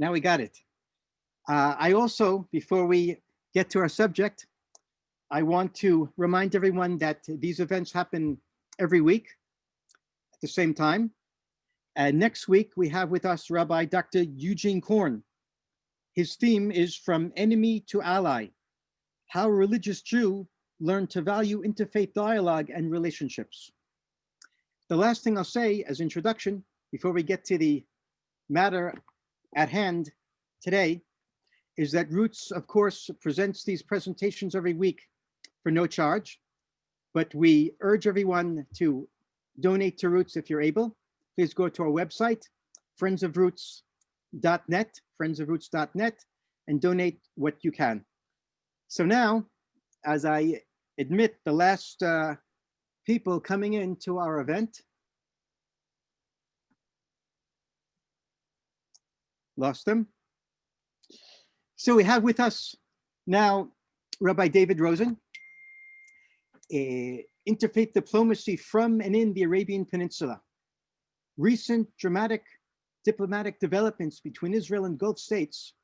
Now we got it. I also, before we get to our subject, I want to remind everyone that these events happen every week at the same time. Next week, we have with us Rabbi Dr. Eugene Korn. His theme is From Enemy to Ally, How a Religious Jew Learned to Value Interfaith Dialogue and Relationships. The last thing I'll say as introduction, before we get to the matter at hand today, is that Roots, of course, presents these presentations every week for no charge, but we urge everyone to donate to Roots if you're able. Please go to our website, friendsofroots.net, and donate what you can. So now, as I admit the last people coming into our event, lost them. So we have with us now Rabbi David Rosen, interfaith diplomacy from and in the Arabian Peninsula. Recent dramatic diplomatic developments between Israel and Gulf states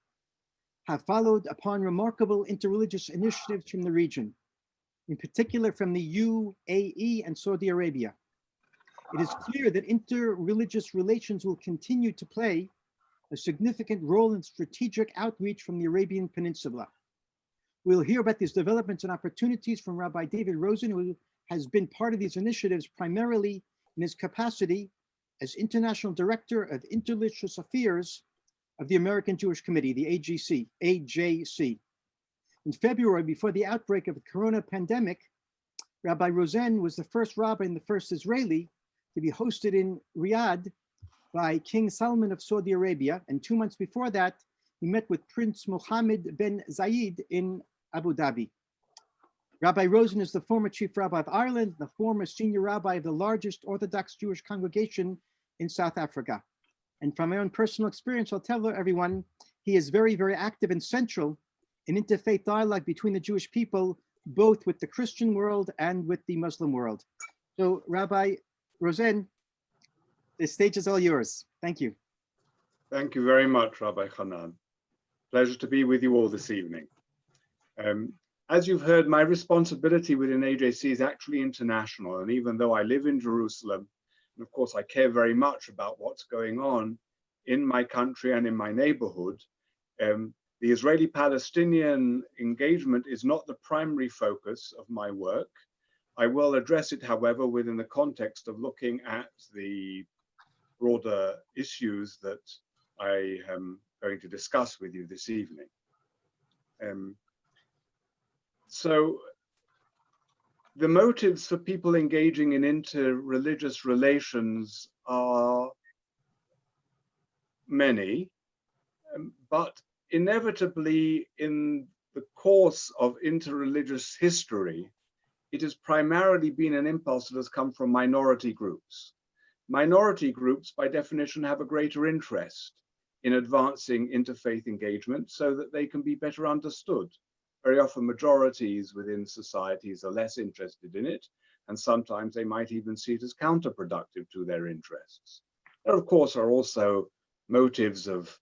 have followed upon remarkable interreligious initiatives from the region, in particular from the UAE and Saudi Arabia. It is clear that interreligious relations will continue to play a significant role in strategic outreach from the Arabian Peninsula. We'll hear about these developments and opportunities from Rabbi David Rosen, who has been part of these initiatives primarily in his capacity as International Director of Interreligious Affairs of the American Jewish Committee, the AJC. In February, before the outbreak of the corona pandemic, Rabbi Rosen was the first rabbi and the first Israeli to be hosted in Riyadh by King Salman of Saudi Arabia. And 2 months before that, he met with Prince Mohammed bin Zayed in Abu Dhabi. Rabbi Rosen is the former chief rabbi of Ireland, the former senior rabbi of the largest Orthodox Jewish congregation in South Africa. And from my own personal experience, I'll tell everyone, he is very, very active and central in interfaith dialogue between the Jewish people, both with the Christian world and with the Muslim world. So Rabbi Rosen, the stage is all yours. Thank you. Thank you very much, Rabbi Hanan. Pleasure to be with you all this evening. As you've heard, my responsibility within AJC is actually international. And even though I live in Jerusalem, and of course I care very much about what's going on in my country and in my neighborhood, the Israeli-Palestinian engagement is not the primary focus of my work. I will address it, however, within the context of looking at the broader issues that I am going to discuss with you this evening. So the motives for people engaging in interreligious relations are many, but inevitably in the course of interreligious history, it has primarily been an impulse that has come from minority groups. Minority groups, by definition, have a greater interest in advancing interfaith engagement so that they can be better understood. Very often majorities within societies are less interested in it, and sometimes they might even see it as counterproductive to their interests. There, of course, are also motives of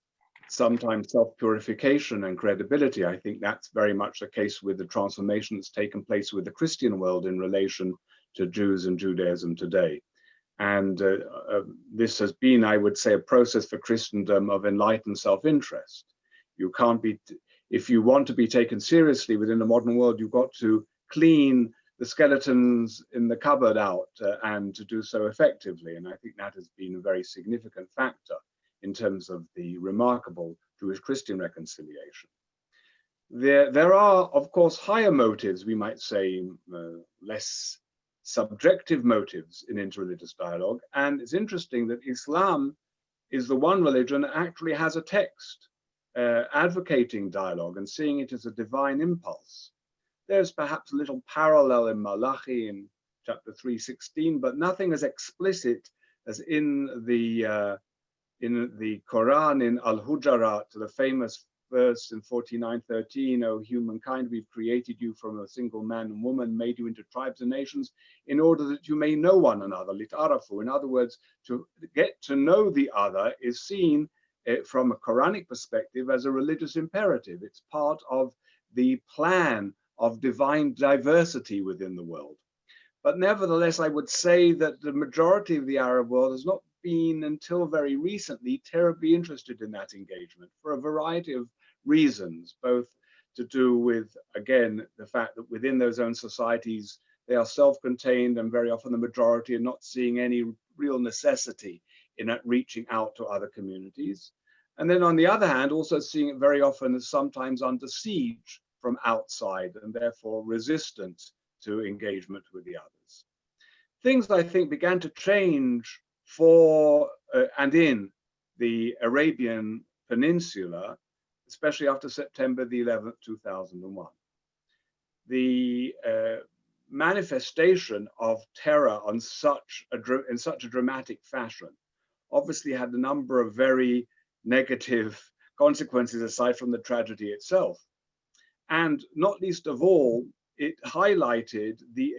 sometimes self-purification and credibility. I think that's very much the case with the transformation that's taken place with the Christian world in relation to Jews and Judaism today. And this has been, I would say, a process for Christendom of enlightened self-interest. You can't be, if you want to be taken seriously within the modern world, you've got to clean the skeletons in the cupboard out and to do so effectively. And I think that has been a very significant factor in terms of the remarkable Jewish-Christian reconciliation. There are, of course, higher motives, we might say, less subjective motives in interreligious dialogue. And it's interesting that Islam is the one religion that actually has a text advocating dialogue and seeing it as a divine impulse. There's perhaps a little parallel in Malachi in chapter 3:16, but nothing as explicit as in the Quran in Al-Hujarat, the famous verse in 49:13, O humankind, we've created you from a single man and woman, made you into tribes and nations in order that you may know one another, lit'arafu. In other words, to get to know the other is seen from a Quranic perspective as a religious imperative. It's part of the plan of divine diversity within the world. But nevertheless, I would say that the majority of the Arab world has not been, until very recently, terribly interested in that engagement for a variety of reasons, both to do with, again, the fact that within those own societies, they are self-contained, and very often the majority are not seeing any real necessity in reaching out to other communities. And then on the other hand, also seeing it very often as sometimes under siege from outside, and therefore resistant to engagement with the others. Things, I think, began to change for and in the Arabian Peninsula, especially after September the 11th, 2001. The manifestation of terror on in such a dramatic fashion obviously had a number of very negative consequences aside from the tragedy itself. And not least of all, it highlighted the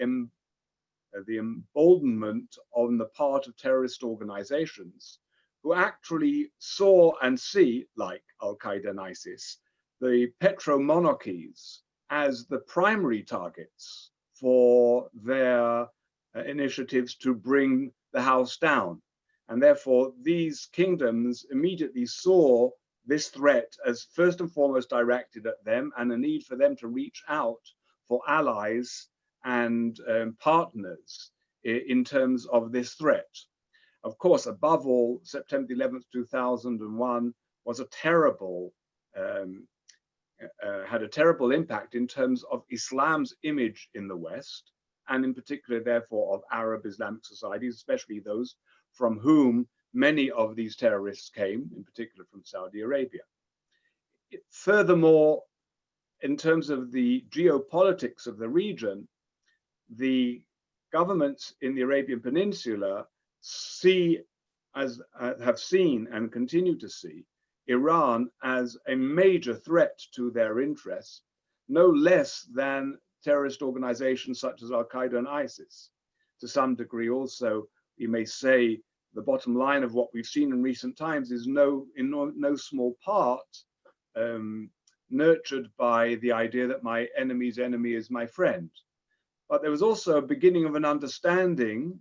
emboldenment on the part of terrorist organizations who actually saw and see, like Al-Qaeda and ISIS, the petro-monarchies as the primary targets for their initiatives to bring the house down. And therefore, these kingdoms immediately saw this threat as first and foremost directed at them, and a need for them to reach out for allies and partners in terms of this threat. Of course, above all, September 11th, 2001 was a terrible, had a terrible impact in terms of Islam's image in the West, and in particular, therefore, of Arab Islamic societies, especially those from whom many of these terrorists came, in particular from Saudi Arabia. Furthermore, in terms of the geopolitics of the region, the governments in the Arabian Peninsula have seen and continue to see Iran as a major threat to their interests, no less than terrorist organizations such as Al-Qaeda and ISIS. To some degree also, you may say, the bottom line of what we've seen in recent times is in no small part nurtured by the idea that my enemy's enemy is my friend. But there was also a beginning of an understanding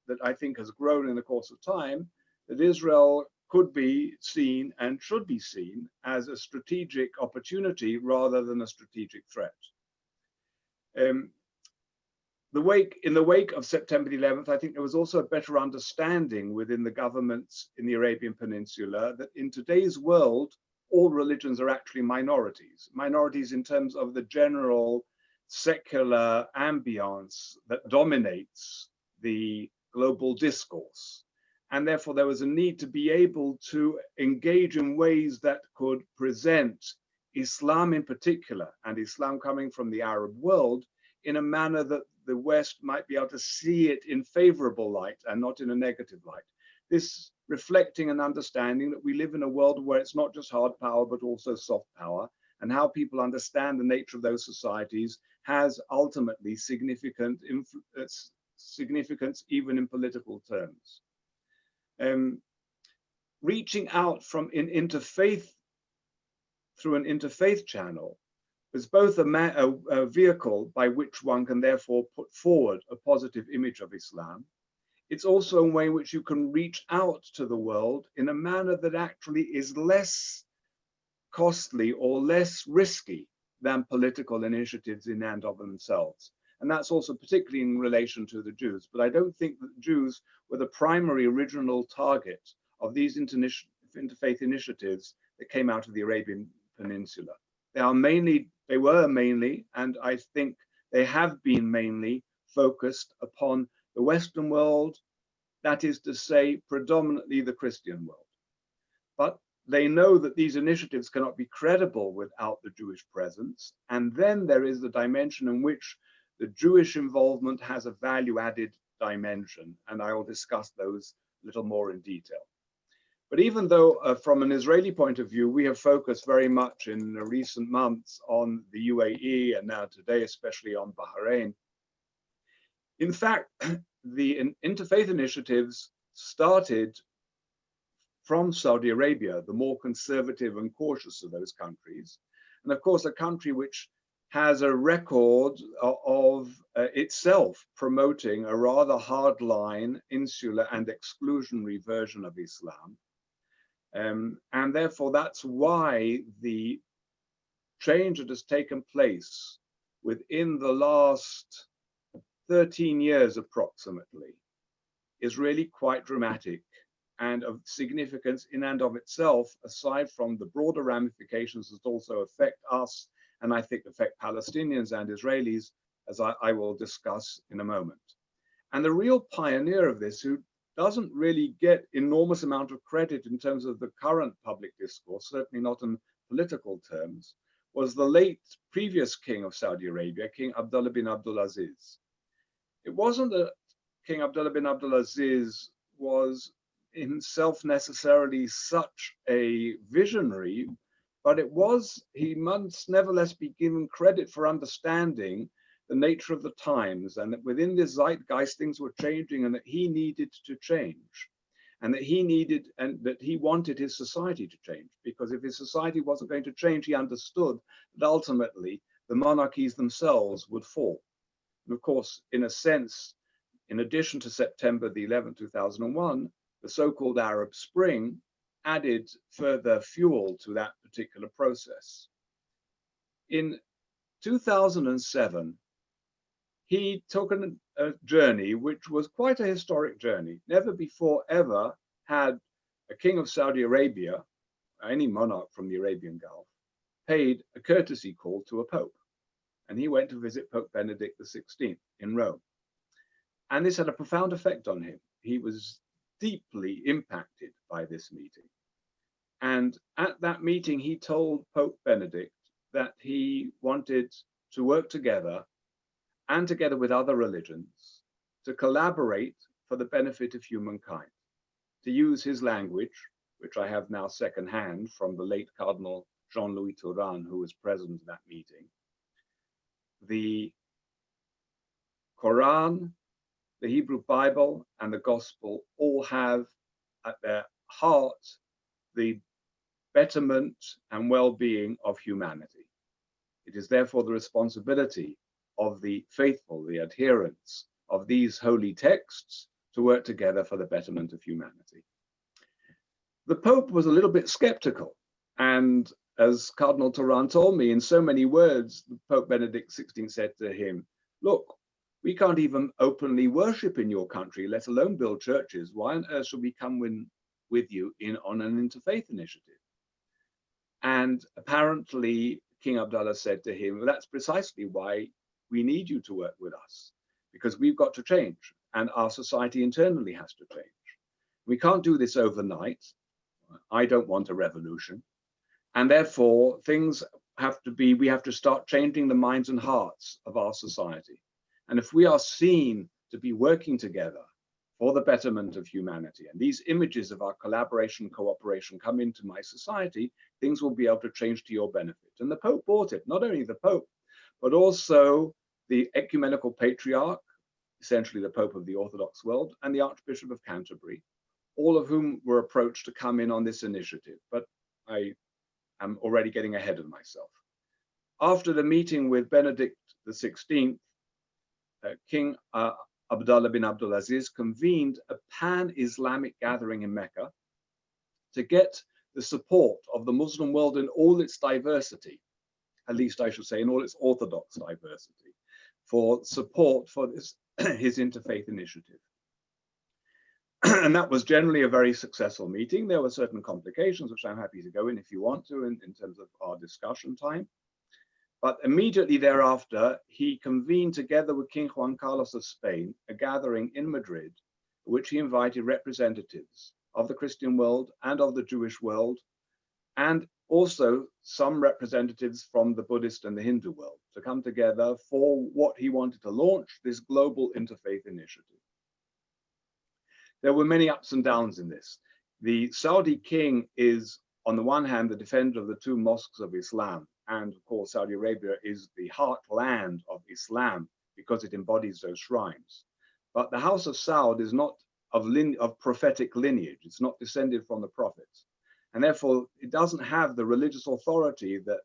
that I think has grown in the course of time, that Israel could be seen and should be seen as a strategic opportunity rather than a strategic threat. In the wake of September the 11th, I think there was also a better understanding within the governments in the Arabian Peninsula that in today's world, all religions are actually minorities. Minorities in terms of the general secular ambience that dominates the global discourse. And therefore, there was a need to be able to engage in ways that could present Islam in particular, and Islam coming from the Arab world, in a manner that the West might be able to see it in favorable light and not in a negative light. This reflecting and understanding that we live in a world where it's not just hard power, but also soft power, and how people understand the nature of those societies has ultimately significance even in political terms. Reaching out from through an interfaith channel is both a vehicle by which one can therefore put forward a positive image of Islam. It's also a way in which you can reach out to the world in a manner that actually is less costly or less risky than political initiatives in and of themselves. And that's also particularly in relation to the Jews. But I don't think that Jews were the primary original target of these interfaith initiatives that came out of the Arabian Peninsula. They were mainly, and I think they have been mainly focused upon the Western world, that is to say, predominantly the Christian world. But they know that these initiatives cannot be credible without the Jewish presence. And then there is the dimension in which the Jewish involvement has a value-added dimension, and I will discuss those a little more in detail. But even though from an Israeli point of view, we have focused very much in the recent months on the UAE, and now today especially on Bahrain, in fact, the interfaith initiatives started from Saudi Arabia, the more conservative and cautious of those countries. And of course, a country which has a record of itself promoting a rather hardline, insular and exclusionary version of Islam. And therefore, that's why the change that has taken place within the last 13 years approximately is really quite dramatic and of significance in and of itself, aside from the broader ramifications that also affect us, and I think affect Palestinians and Israelis, as I will discuss in a moment. And the real pioneer of this, who doesn't really get enormous amount of credit in terms of the current public discourse, certainly not in political terms, was the late previous king of Saudi Arabia, King Abdullah bin Abdulaziz. It wasn't that King Abdullah bin Abdulaziz was himself necessarily such a visionary, but he must nevertheless be given credit for understanding the nature of the times, and that within this zeitgeist things were changing, and that he needed to change, and that he wanted his society to change, because if his society wasn't going to change, he understood that ultimately the monarchies themselves would fall. And of course, in a sense, in addition to September the 11th, 2001, the so-called Arab Spring added further fuel to that particular process. In 2007, he took a journey which was quite a historic journey. Never before ever had a king of Saudi Arabia, any monarch from the Arabian Gulf, paid a courtesy call to a pope. And he went to visit Pope Benedict XVI in Rome. And this had a profound effect on him. He was deeply impacted by this meeting. And at that meeting, he told Pope Benedict that he wanted to work together, and together with other religions, to collaborate for the benefit of humankind. To use his language, which I have now secondhand from the late Cardinal Jean-Louis Touran, who was present at that meeting, the Quran, the Hebrew Bible, and the Gospel all have at their heart the betterment and well-being of humanity. It is therefore the responsibility of the faithful, the adherents of these holy texts, to work together for the betterment of humanity. The Pope was a little bit skeptical, and as Cardinal Touran told me, in so many words, Pope Benedict XVI said to him, "Look, we can't even openly worship in your country, let alone build churches. Why on earth should we come with you on an interfaith initiative?" And apparently King Abdullah said to him, "Well, that's precisely why we need you to work with us, because we've got to change, and our society internally has to change. We can't do this overnight. I don't want a revolution. And therefore, we have to start changing the minds and hearts of our society. And if we are seen to be working together for the betterment of humanity, and these images of our collaboration, cooperation come into my society, things will be able to change to your benefit." And the Pope bought it, not only the Pope, but also the ecumenical patriarch, essentially the Pope of the Orthodox world, and the Archbishop of Canterbury, all of whom were approached to come in on this initiative. But I am already getting ahead of myself. After the meeting with Benedict XVI, King Abdullah bin Abdulaziz convened a pan-Islamic gathering in Mecca to get the support of the Muslim world in all its diversity, at least I should say in all its Orthodox diversity, for support for this his interfaith initiative. And that was generally a very successful meeting. There were certain complications, which I'm happy to go in if you want to, in terms of our discussion time. But immediately thereafter, he convened together with King Juan Carlos of Spain, a gathering in Madrid, which he invited representatives of the Christian world and of the Jewish world, and also some representatives from the Buddhist and the Hindu world, to come together for what he wanted to launch, this global interfaith initiative. There were many ups and downs in this. The Saudi king is, on the one hand, the defender of the two mosques of Islam. And of course, Saudi Arabia is the heartland of Islam because it embodies those shrines. But the House of Saud is not of prophetic lineage. It's not descended from the prophets. And therefore, it doesn't have the religious authority that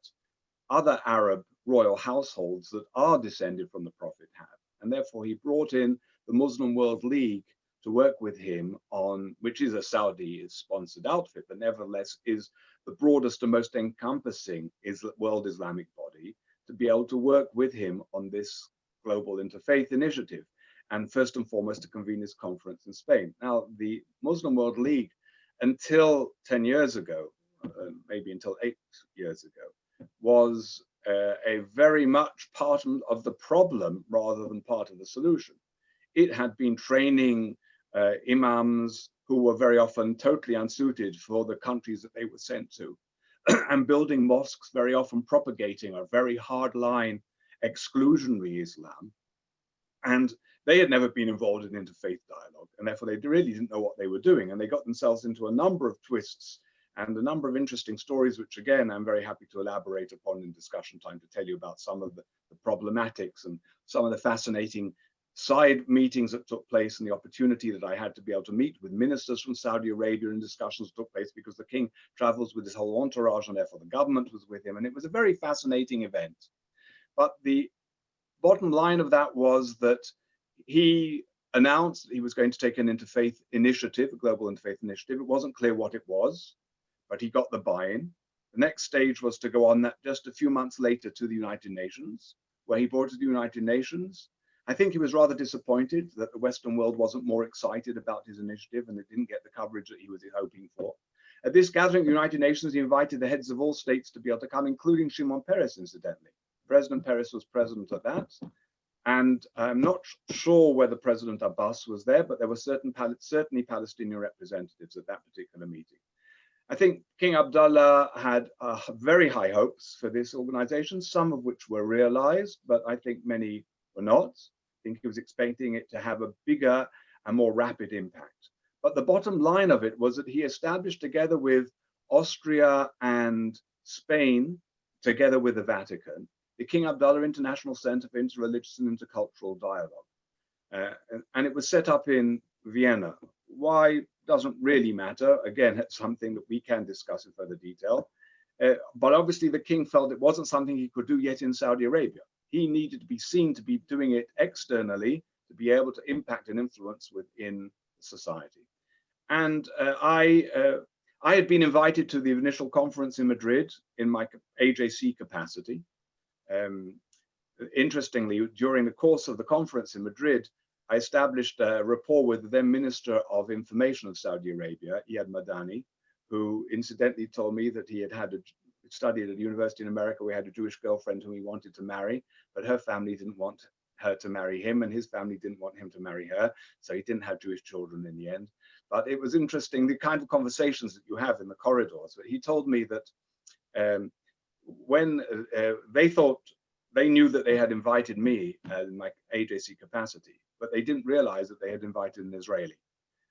other Arab royal households that are descended from the prophet have. And therefore, he brought in the Muslim World League to work with him on, which is a Saudi-sponsored outfit, but nevertheless is the broadest and most encompassing world Islamic body, to be able to work with him on this global interfaith initiative, and first and foremost to convene this conference in Spain. Now, the Muslim World League, until 10 years ago, maybe until 8 years ago, was a very much part of the problem rather than part of the solution. It had been training imams who were very often totally unsuited for the countries that they were sent to, and building mosques, very often propagating a very hardline exclusionary Islam. And they had never been involved in interfaith dialogue, and therefore they really didn't know what they were doing. And they got themselves into a number of twists and a number of interesting stories, which again, I'm very happy to elaborate upon in discussion time to tell you about some of the problematics and some of the fascinating side meetings that took place, and the opportunity that I had to be able to meet with ministers from Saudi Arabia, and discussions took place because the king travels with his whole entourage, and therefore the government was with him. And it was a very fascinating event. But the bottom line of that was that he announced that he was going to take an interfaith initiative, a global interfaith initiative. It wasn't clear what it was, but he got the buy-in. The next stage was to go on that just a few months later to the United Nations, where he brought it to the United Nations. I think he was rather disappointed that the Western world wasn't more excited about his initiative, and it didn't get the coverage that he was hoping for. At this gathering of the United Nations, he invited the heads of all states to be able to come, including Shimon Peres, incidentally. President Peres was present at that. And I'm not sure whether President Abbas was there, but there were certainly Palestinian representatives at that particular meeting. I think King Abdullah had very high hopes for this organization, some of which were realized, but I think many were not. I think he was expecting it to have a bigger and more rapid impact. But the bottom line of it was that he established, together with Austria and Spain, together with the Vatican, the King Abdullah International Center for Interreligious and Intercultural Dialogue. And it was set up in Vienna. Why doesn't really matter. Again, it's something that we can discuss in further detail. But obviously the king felt it wasn't something he could do yet in Saudi Arabia. He needed to be seen to be doing it externally to be able to impact and influence within society. And I had been invited to the initial conference in Madrid in my AJC capacity. Interestingly, during the course of the conference in Madrid, I established a rapport with the then Minister of Information of Saudi Arabia, Iyad Madani, who incidentally told me that he had studied at a university in America. We had a Jewish girlfriend whom he wanted to marry, but her family didn't want her to marry him, and his family didn't want him to marry her, so he didn't have Jewish children in the end. But it was interesting, the kind of conversations that you have in the corridors. But he told me that when they knew that they had invited me in my AJC capacity, but they didn't realize that they had invited an Israeli.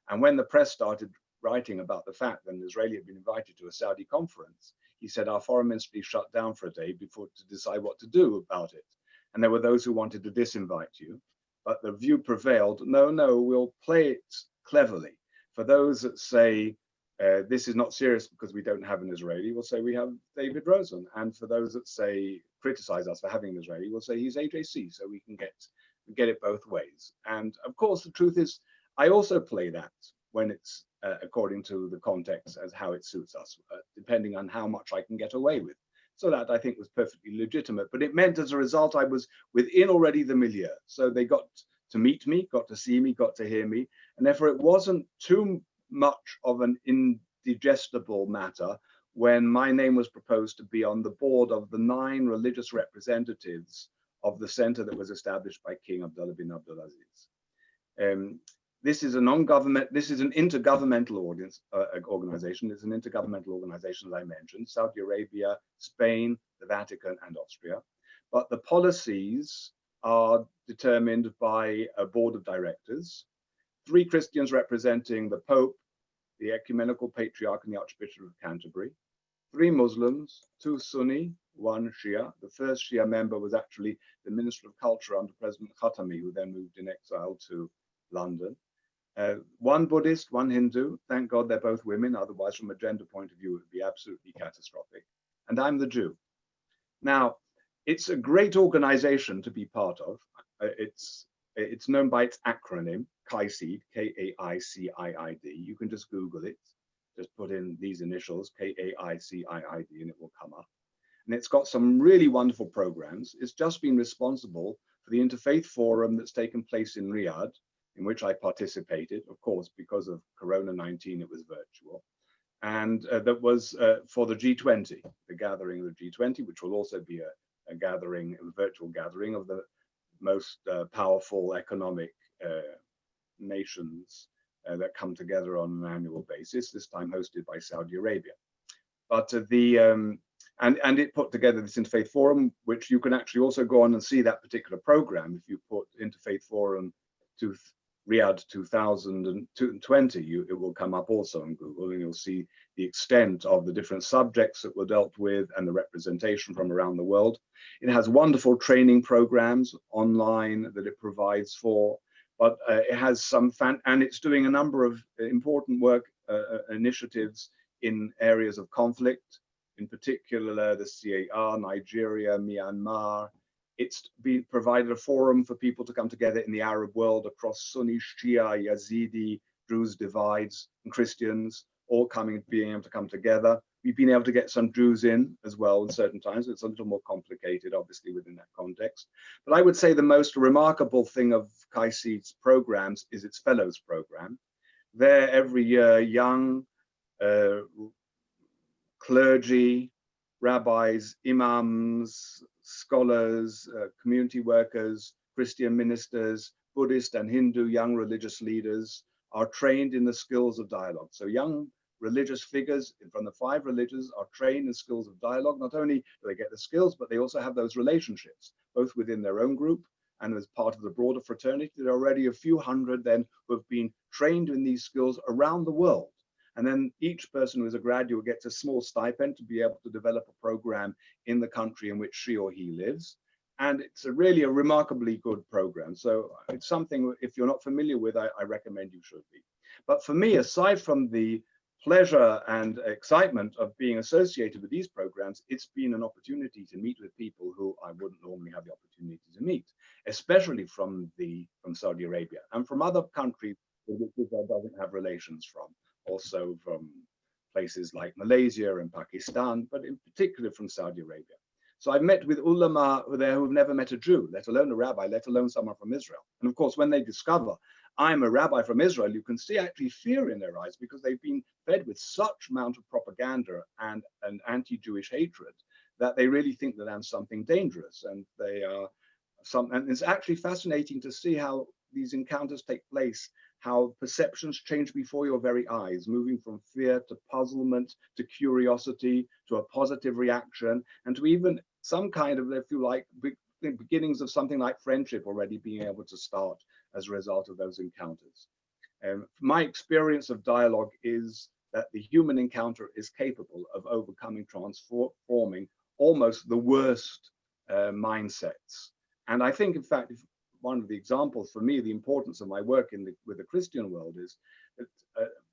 And when the press started writing about the fact that an Israeli had been invited to a Saudi conference, he said, our foreign ministry shut down for a day before to decide what to do about it. And there were those who wanted to disinvite you, but the view prevailed, no, we'll play it cleverly. For those that say, this is not serious because we don't have an Israeli, we'll say we have David Rosen. And for those that say, criticize us for having an Israeli, we'll say he's AJC, so we can get it both ways. And of course, the truth is, I also play that when it's according to the context as how it suits us, depending on how much I can get away with. So that I think was perfectly legitimate, but it meant as a result, I was within already the milieu. So they got to meet me, got to see me, got to hear me. And therefore it wasn't too much of an indigestible matter when my name was proposed to be on the board of the 9 religious representatives of the center that was established by King Abdullah bin Abdulaziz. This is an intergovernmental organization. It's an intergovernmental organization, as I mentioned, Saudi Arabia, Spain, the Vatican, and Austria. But the policies are determined by a board of directors, 3 Christians representing the Pope, the Ecumenical Patriarch, and the Archbishop of Canterbury, 3 Muslims, 2 Sunni, 1 Shia. The first Shia member was actually the Minister of Culture under President Khatami, who then moved in exile to London. One Buddhist, one Hindu. Thank God they're both women. Otherwise, from a gender point of view, it would be absolutely catastrophic. And I'm the Jew. Now, it's a great organization to be part of. It's known by its acronym, KAICIID, K-A-I-C-I-I-D. You can just Google it. Just put in these initials, K-A-I-C-I-I-D, and it will come up. And it's got some really wonderful programs. It's just been responsible for the Interfaith Forum that's taken place in Riyadh, in which I participated. Of course, because of Corona-19, it was virtual. And that was for the G20, the gathering of the G20, which will also be a gathering, a virtual gathering of the most powerful economic nations that come together on an annual basis, this time hosted by Saudi Arabia. But and it put together this Interfaith Forum, which you can actually also go on and see that particular program. If you put Interfaith Forum to Riyadh 2020, it will come up also on Google, and you'll see the extent of the different subjects that were dealt with and the representation from around the world. It has wonderful training programs online that it provides for, but it has some and it's doing a number of important work initiatives in areas of conflict, in particular the CAR, Nigeria, Myanmar. It's been provided a forum for people to come together in the Arab world across Sunni, Shia, Yazidi, Druze divides, and Christians, all being able to come together. We've been able to get some Jews in as well in certain times. It's a little more complicated, obviously, within that context. But I would say the most remarkable thing of KAICIID's programs is its fellows program. There, every year, young clergy, rabbis, imams, scholars, community workers, Christian ministers, Buddhist and Hindu young religious leaders are trained in the skills of dialogue. So young religious figures from the 5 religions are trained in skills of dialogue. Not only do they get the skills, but they also have those relationships, both within their own group and as part of the broader fraternity. There are already a few hundred then who have been trained in these skills around the world. And then each person who is a graduate gets a small stipend to be able to develop a program in the country in which she or he lives. And it's really a remarkably good program. So it's something, if you're not familiar with, I recommend you should be. But for me, aside from the pleasure and excitement of being associated with these programs, it's been an opportunity to meet with people who I wouldn't normally have the opportunity to meet, especially from Saudi Arabia and from other countries with which Israel doesn't have relations from. Also from places like Malaysia and Pakistan, but in particular from Saudi Arabia. So I've met with ulama there who've never met a Jew, let alone a rabbi, let alone someone from Israel. And of course, when they discover I'm a rabbi from Israel, you can see actually fear in their eyes because they've been fed with such amount of propaganda and anti-Jewish hatred that they really think that I'm something dangerous. And and it's actually fascinating to see how these encounters take place, how perceptions change before your very eyes, moving from fear to puzzlement to curiosity to a positive reaction, and to even some kind of, if you like, beginnings of something like friendship already being able to start as a result of those encounters. My experience of dialogue is that the human encounter is capable of overcoming, transforming almost the worst mindsets. And I think, in fact, one of the examples for me, the importance of my work with the Christian world is that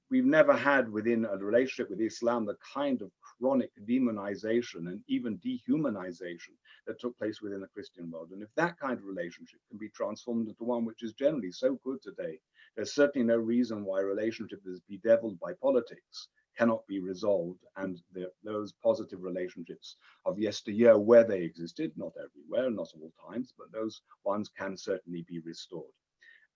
we've never had within a relationship with Islam the kind of chronic demonization and even dehumanization that took place within the Christian world. And if that kind of relationship can be transformed into one which is generally so good today, there's certainly no reason why a relationship that is bedeviled by politics cannot be resolved, and those positive relationships of yesteryear, where they existed, not everywhere, not all times, but those ones can certainly be restored.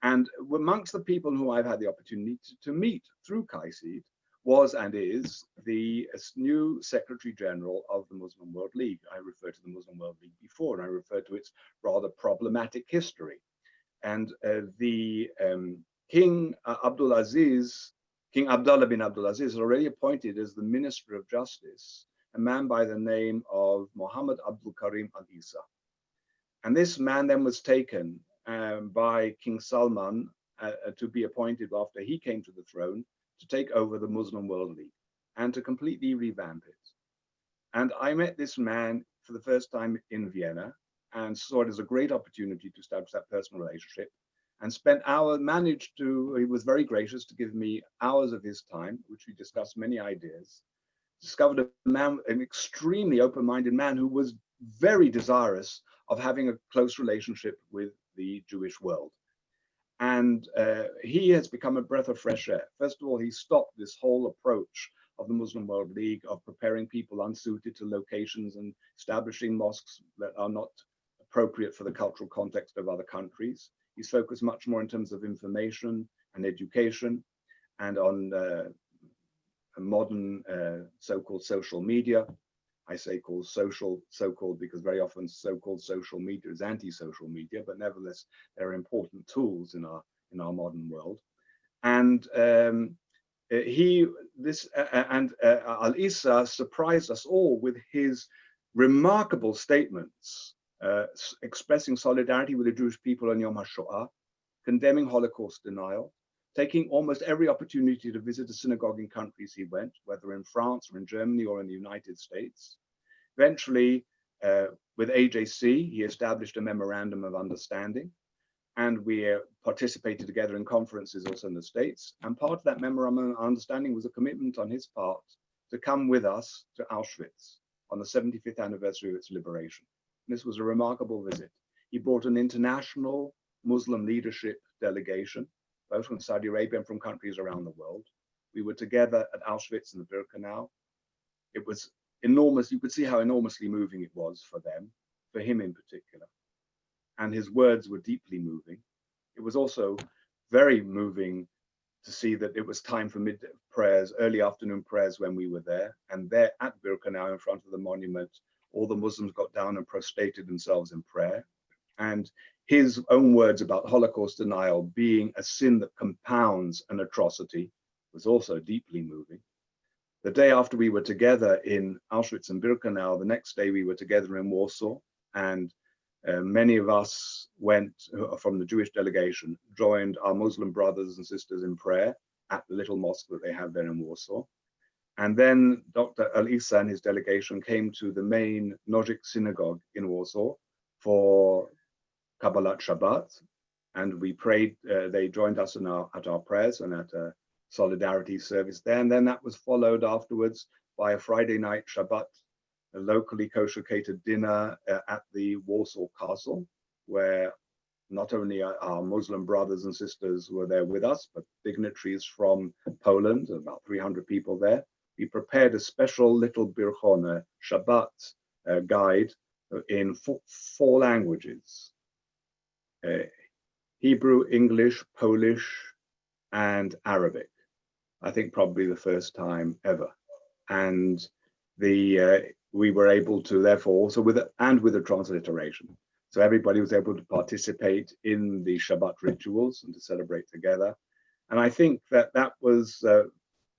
And amongst the people who I've had the opportunity to meet through KAICIID was and is the new Secretary General of the Muslim World League. I referred to the Muslim World League before, and I referred to its rather problematic history. And the King Abdullah bin Abdulaziz is already appointed as the Minister of Justice, a man by the name of Muhammad Abdul Karim Al-Isa. And this man then was taken by King Salman to be appointed after he came to the throne to take over the Muslim World League and to completely revamp it. And I met this man for the first time in Vienna and saw it as a great opportunity to establish that personal relationship. and he was very gracious to give me hours of his time, which we discussed many ideas. Discovered a man, an extremely open-minded man who was very desirous of having a close relationship with the Jewish world. And he has become a breath of fresh air. First of all, he stopped this whole approach of the Muslim World League of preparing people unsuited to locations and establishing mosques that are not appropriate for the cultural context of other countries. He's focused much more in terms of information and education and on modern so-called social media. I say called so-called because very often so-called social media is anti-social media, but nevertheless, they're important tools in our modern world. And Al-Isa surprised us all with his remarkable statements expressing solidarity with the Jewish people on Yom HaShoah, condemning Holocaust denial, taking almost every opportunity to visit a synagogue in countries he went, whether in France or in Germany or in the United States. Eventually, with AJC, he established a memorandum of understanding, and we participated together in conferences also in the States. And part of that memorandum of understanding was a commitment on his part to come with us to Auschwitz on the 75th anniversary of its liberation. And this was a remarkable visit. He brought an international Muslim leadership delegation, both from Saudi Arabia and from countries around the world. We were together at Auschwitz and the Birkenau. It was enormous. You could see how enormously moving it was for them, for him in particular. And his words were deeply moving. It was also very moving to see that it was time for mid prayers, early afternoon prayers when we were there. And there at Birkenau in front of the monument, all the Muslims got down and prostrated themselves in prayer. And his own words about Holocaust denial being a sin that compounds an atrocity was also deeply moving. The day after we were together in Auschwitz and Birkenau, the next day we were together in Warsaw, and many of us went from the Jewish delegation, joined our Muslim brothers and sisters in prayer at the little mosque that they have there in Warsaw. And then Dr. Al-Isa and his delegation came to the main Nozik synagogue in Warsaw for Kabbalat Shabbat, and we prayed. They joined us in at our prayers and at a solidarity service there. And then that was followed afterwards by a Friday night Shabbat, a locally kosher catered dinner at the Warsaw Castle, where not only our Muslim brothers and sisters were there with us, but dignitaries from Poland, about 300 people there. We prepared a special little Birchon, a Shabbat guide in four languages: Hebrew, English, Polish, and Arabic. I think probably the first time ever. And we were able to therefore also with a transliteration. So everybody was able to participate in the Shabbat rituals and to celebrate together. And I think that was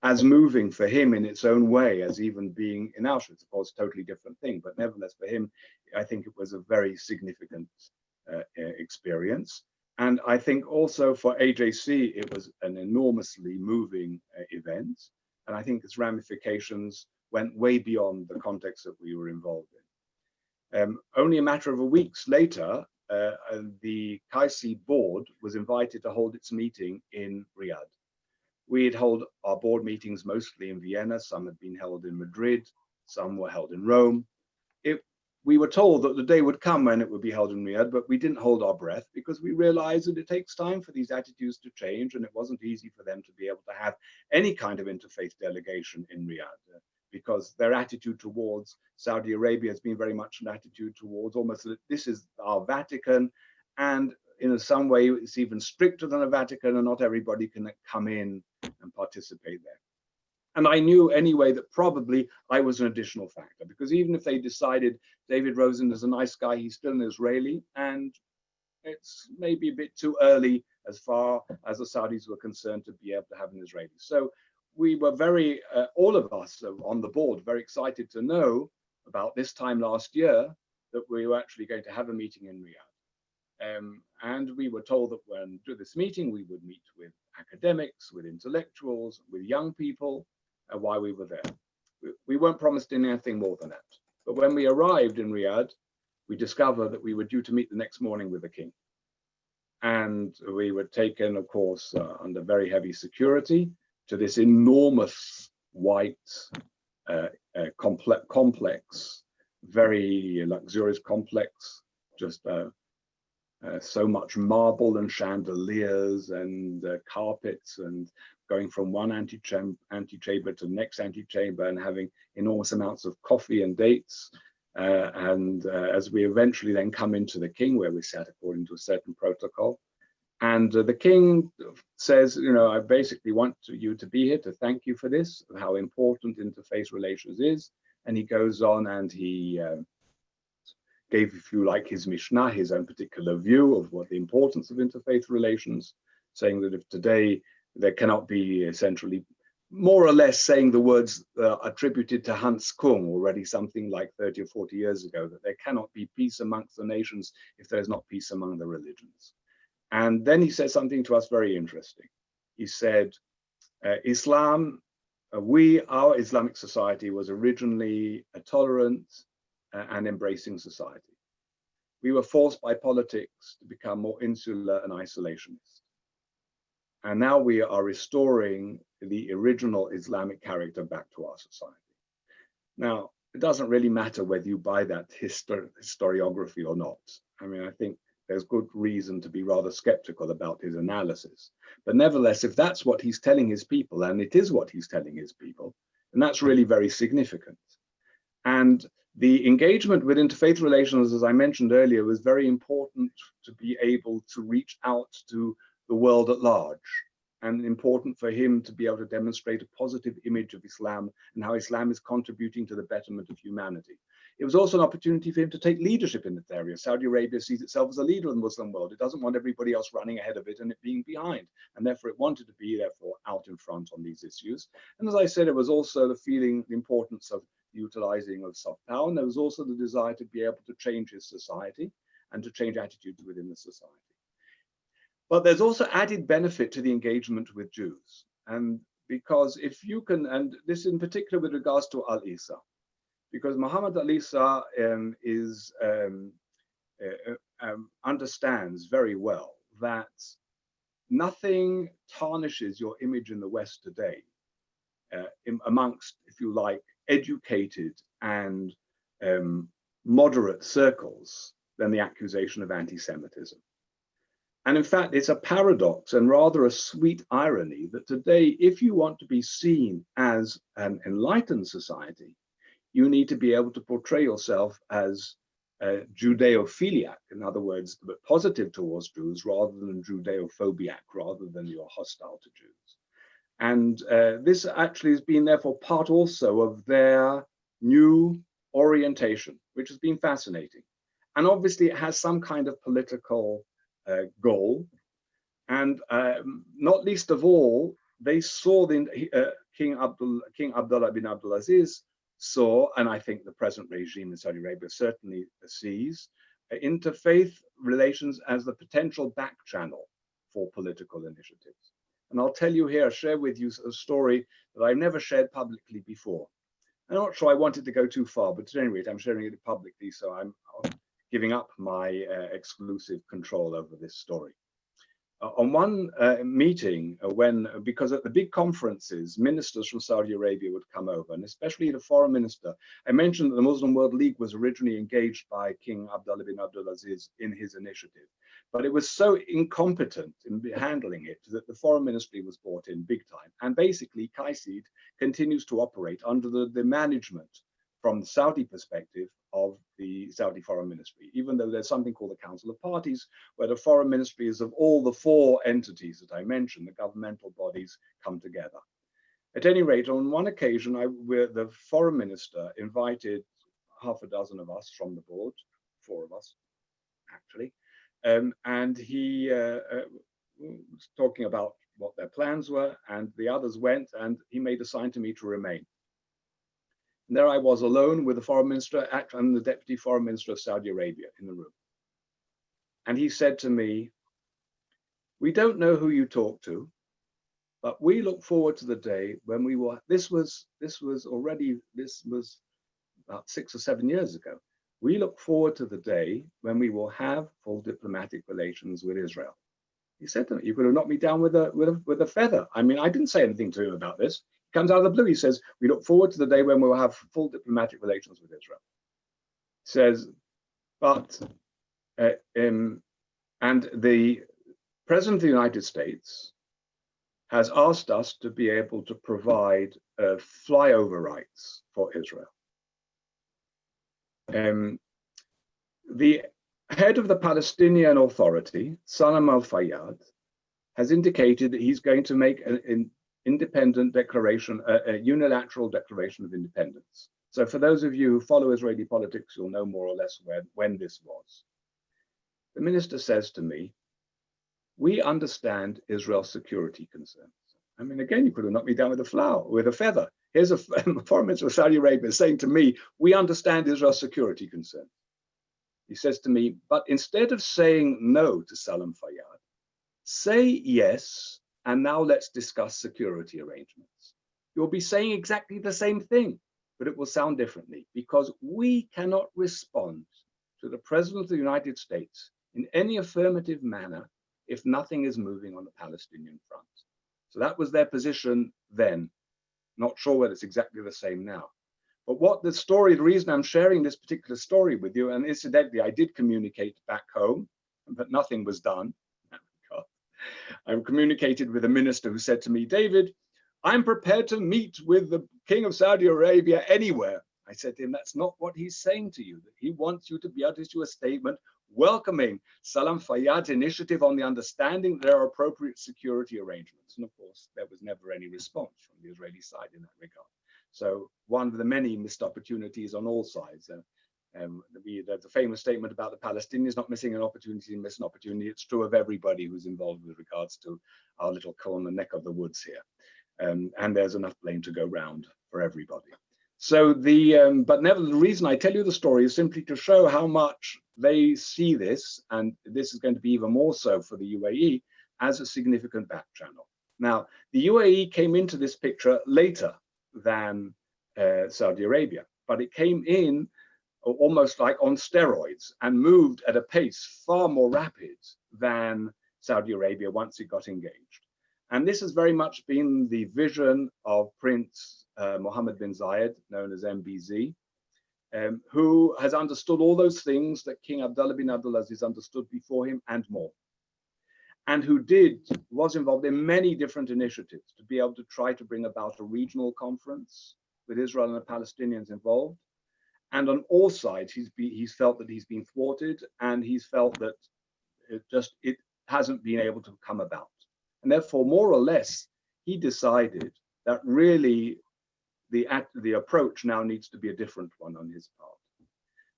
as moving for him in its own way as even being in Auschwitz. Of course, totally different thing, but nevertheless for him, I think it was a very significant experience. And I think also for AJC, it was an enormously moving event. And I think its ramifications went way beyond the context that we were involved in. Only a matter of weeks later, the Kaisi board was invited to hold its meeting in Riyadh. We had held our board meetings mostly in Vienna. Some had been held in Madrid. Some were held in Rome. We were told that the day would come when it would be held in Riyadh, but we didn't hold our breath because we realized that it takes time for these attitudes to change, and it wasn't easy for them to be able to have any kind of interfaith delegation in Riyadh because their attitude towards Saudi Arabia has been very much an attitude towards almost that this is our Vatican, and in some way it's even stricter than a Vatican, and not everybody can come in and participate there. And I knew anyway that probably I was an additional factor, because even if they decided David Rosen is a nice guy, he's still an Israeli, and it's maybe a bit too early as far as the Saudis were concerned to be able to have an Israeli. So we were very, all of us on the board, very excited to know about this time last year that we were actually going to have a meeting in Riyadh. And we were told that when to this meeting, we would meet with academics, with intellectuals, with young people, while we were there. We weren't promised anything more than that. But when we arrived in Riyadh, we discovered that we were due to meet the next morning with the king. And we were taken, of course, under very heavy security to this enormous white complex, very luxurious complex, just so much marble and chandeliers and carpets, and going from one antechamber to the next antechamber, and having enormous amounts of coffee and dates. As we eventually then come into the king, where we sat according to a certain protocol, and the king says, you know, I basically want you to be here to thank you for this, how important interfaith relations is. And he goes on and he gave, if you like, his Mishnah, his own particular view of what the importance of interfaith relations, saying that if today there cannot be essentially, more or less saying the words attributed to Hans Kung already something like 30 or 40 years ago, that there cannot be peace amongst the nations if there's not peace among the religions. And then he said something to us very interesting. He said, Islam, our Islamic society was originally a tolerant and embracing society. We were forced by politics to become more insular and isolationist. And now we are restoring the original Islamic character back to our society. Now, it doesn't really matter whether you buy that historiography or not. I mean, I think there's good reason to be rather skeptical about his analysis. But nevertheless, if that's what he's telling his people, and it is what he's telling his people, then that's really very significant. And the engagement with interfaith relations, as I mentioned earlier, was very important to be able to reach out to the world at large, and important for him to be able to demonstrate a positive image of Islam and how Islam is contributing to the betterment of humanity. It was also an opportunity for him to take leadership in this area. Saudi Arabia sees itself as a leader in the Muslim world. It doesn't want everybody else running ahead of it and it being behind. And therefore it wanted to be, therefore, out in front on these issues. And as I said, it was also the feeling, the importance of utilizing of soft power. And there was also the desire to be able to change his society and to change attitudes within the society. But there's also added benefit to the engagement with Jews. And because if you can, and this in particular with regards to Al-Isa, because Muhammad Al-Isa understands very well that nothing tarnishes your image in the West today amongst, if you like, educated and moderate circles than the accusation of anti-Semitism. And in fact, it's a paradox and rather a sweet irony that today, if you want to be seen as an enlightened society, you need to be able to portray yourself as Judeophiliac, in other words, but positive towards Jews rather than Judeophobiac, rather than you're hostile to Jews. And this actually has been therefore part also of their new orientation, which has been fascinating. And obviously it has some kind of political goal. And not least of all, they saw the King Abdullah bin Abdulaziz saw, and I think the present regime in Saudi Arabia certainly sees, interfaith relations as the potential back channel for political initiatives. And I'll tell you here, share with you a story that I've never shared publicly before. I'm not sure I wanted to go too far, but at any rate, I'm sharing it publicly, so I'm giving up my exclusive control over this story. On one meeting, because at the big conferences, ministers from Saudi Arabia would come over, and especially the foreign minister. I mentioned that the Muslim World League was originally engaged by King Abdullah bin Abdulaziz in his initiative, but it was so incompetent in handling it that the foreign ministry was brought in big time. And basically, Qaisid continues to operate under the management from the Saudi perspective of the Saudi Foreign Ministry, even though there's something called the Council of Parties, where the foreign ministry is of all the four entities that I mentioned, the governmental bodies come together. At any rate, on one occasion, the foreign minister invited half a dozen of us from the board, 4 of us, actually, and he was talking about what their plans were, and the others went, and he made a sign to me to remain. And there I was alone with the foreign minister and the deputy foreign minister of Saudi Arabia in the room. And he said to me, "We don't know who you talk to, but we look forward to the day when we will," this was about 6 or 7 years ago. "We look forward to the day when we will have full diplomatic relations with Israel." He said to me, you could have knocked me down with a feather. I mean, I didn't say anything to him about this. He comes out of the blue. He says, we look forward to the day when we'll have full diplomatic relations with Israel. He says, but, and the President of the United States has asked us to be able to provide flyover rights for Israel. The head of the Palestinian Authority, Salam al-Fayyad, has indicated that he's going to make an independent declaration, a unilateral declaration of independence. So for those of you who follow Israeli politics, you'll know more or less when this was. The minister says to me, we understand Israel's security concerns. I mean, again, you could have knocked me down with a feather. Here's a foreign minister of Saudi Arabia saying to me, we understand Israel's security concerns. He says to me, but instead of saying no to Salam Fayyad, say yes, and now let's discuss security arrangements. You'll be saying exactly the same thing, but it will sound differently because we cannot respond to the President of the United States in any affirmative manner if nothing is moving on the Palestinian front. So that was their position then. Not sure whether it's exactly the same now. But what the story, the reason I'm sharing this particular story with you, and incidentally, I did communicate back home, but nothing was done. I communicated with a minister who said to me, David, I'm prepared to meet with the King of Saudi Arabia anywhere. I said to him, that's not what he's saying to you, that he wants you to be able to issue a statement welcoming Salam Fayyad's initiative on the understanding that there are appropriate security arrangements. And of course, there was never any response from the Israeli side in that regard. So one of the many missed opportunities on all sides. There's a famous statement about the Palestinians not missing an opportunity and miss an opportunity. It's true of everybody who's involved with regards to our little corner neck of the woods here. And there's enough blame to go round for everybody. So but never, the reason I tell you the story is simply to show how much they see this, and this is going to be even more so for the UAE, as a significant back channel. Now, the UAE came into this picture later than Saudi Arabia, but it came in almost like on steroids and moved at a pace far more rapid than Saudi Arabia once it got engaged. And this has very much been the vision of Prince Mohammed bin Zayed, known as MBZ, who has understood all those things that King Abdullah bin Abdulaziz understood before him and more, and who was involved in many different initiatives to be able to try to bring about a regional conference with Israel and the Palestinians involved. And on all sides, he's felt that he's been thwarted, and he's felt that it hasn't been able to come about. And therefore, more or less, he decided that really the approach now needs to be a different one on his part.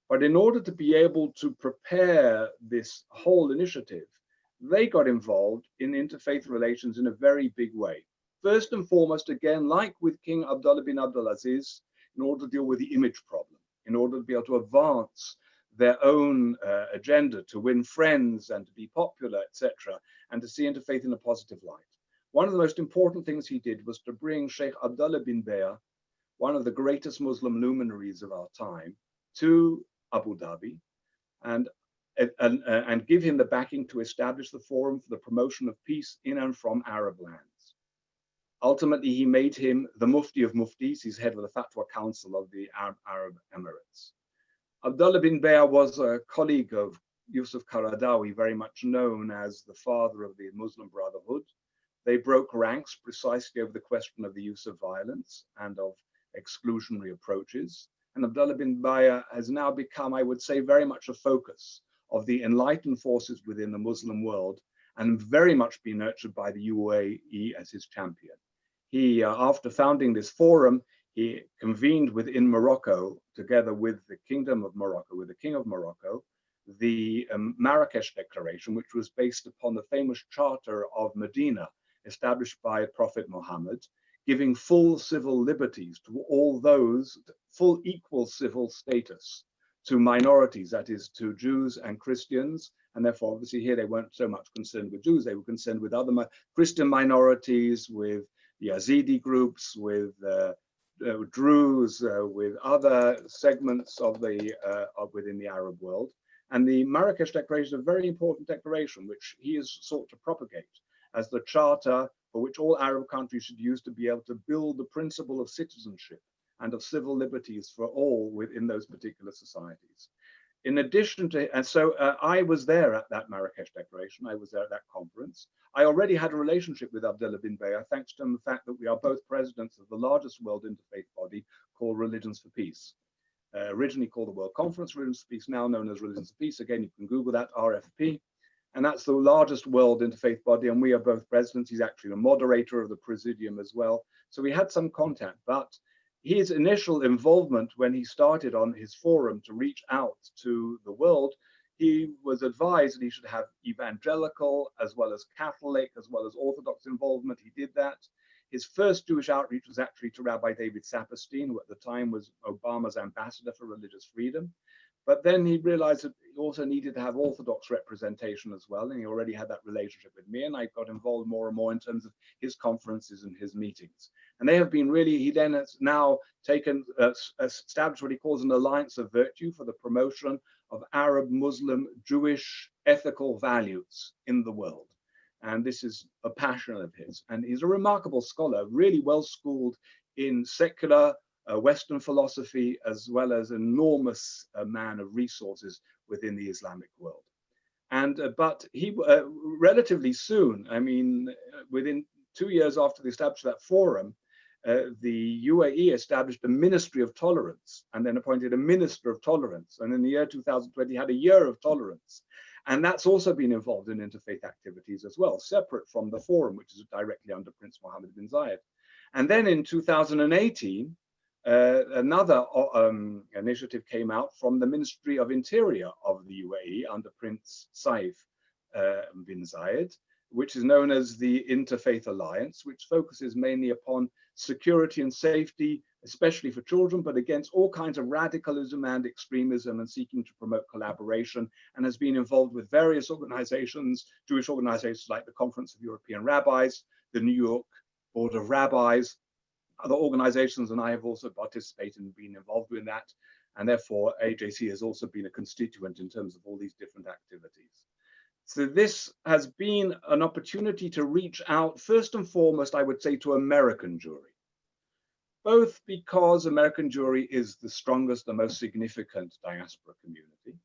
But in order to be able to prepare this whole initiative, they got involved in interfaith relations in a very big way. First and foremost, again, like with King Abdullah bin Abdulaziz, in order to deal with the image problem, in order to be able to advance their own agenda, to win friends and to be popular, etc., and to see interfaith in a positive light. One of the most important things he did was to bring Sheikh Abdullah bin Bayer, one of the greatest Muslim luminaries of our time, to Abu Dhabi and give him the backing to establish the Forum for the Promotion of Peace in and from Arab lands. Ultimately, he made him the Mufti of Muftis. He's head of the Fatwa Council of the Arab Emirates. Abdullah bin Bayer was a colleague of Yusuf Qaradawi, very much known as the father of the Muslim Brotherhood. They broke ranks precisely over the question of the use of violence and of exclusionary approaches. And Abdullah bin Bayer has now become, I would say, very much a focus of the enlightened forces within the Muslim world, and very much been nurtured by the UAE as his champion. He, after founding this forum, he convened within Morocco, together with the Kingdom of Morocco, with the King of Morocco, the Marrakesh Declaration, which was based upon the famous Charter of Medina, established by Prophet Muhammad, giving full civil liberties to all those, full equal civil status to minorities, that is, to Jews and Christians. And therefore, obviously, here they weren't so much concerned with Jews, they were concerned with other Christian minorities, with the Yazidi groups, with Druze, with other segments of within the Arab world. And the Marrakesh Declaration is a very important declaration, which he has sought to propagate as the charter for which all Arab countries should use to be able to build the principle of citizenship and of civil liberties for all within those particular societies. In addition to, and so I was there at that Marrakesh Declaration, I was there at that conference. I already had a relationship with Abdullah bin Bayer, thanks to the fact that we are both presidents of the largest world interfaith body called Religions for Peace. Originally called the World Conference Religions for Peace, now known as Religions for Peace. Again, you can Google that, RFP. And that's the largest world interfaith body, and we are both presidents. He's actually a moderator of the presidium as well. So we had some contact, but his initial involvement when he started on his forum to reach out to the world, he was advised that he should have evangelical as well as Catholic as well as Orthodox involvement. He did that. His first Jewish outreach was actually to Rabbi David Saperstein, who at the time was Obama's ambassador for religious freedom. But then he realized that he also needed to have Orthodox representation as well. And he already had that relationship with me. And I got involved more and more in terms of his conferences and his meetings. And they have been really, he then has now taken, established what he calls an alliance of virtue for the promotion of Arab, Muslim, Jewish ethical values in the world. And this is a passion of his. And he's a remarkable scholar, really well schooled in secular Western philosophy, as well as enormous man of resources within the Islamic world. And but he relatively soon, I mean, within 2 years after the establishment of that forum, the UAE established a ministry of tolerance and then appointed a minister of tolerance. And in the year 2020, had a year of tolerance. And that's also been involved in interfaith activities as well, separate from the forum, which is directly under Prince Mohammed bin Zayed. And then in 2018, another initiative came out from the Ministry of Interior of the UAE under Prince Saif bin Zayed, which is known as the Interfaith Alliance, which focuses mainly upon security and safety, especially for children, but against all kinds of radicalism and extremism, and seeking to promote collaboration, and has been involved with various organizations, Jewish organizations like the Conference of European Rabbis, the New York Board of Rabbis, other organizations, and I have also participated and been involved in that. And therefore, AJC has also been a constituent in terms of all these different activities. So this has been an opportunity to reach out, first and foremost, I would say, to American Jewry, both because American Jewry is the strongest, the most significant diaspora community,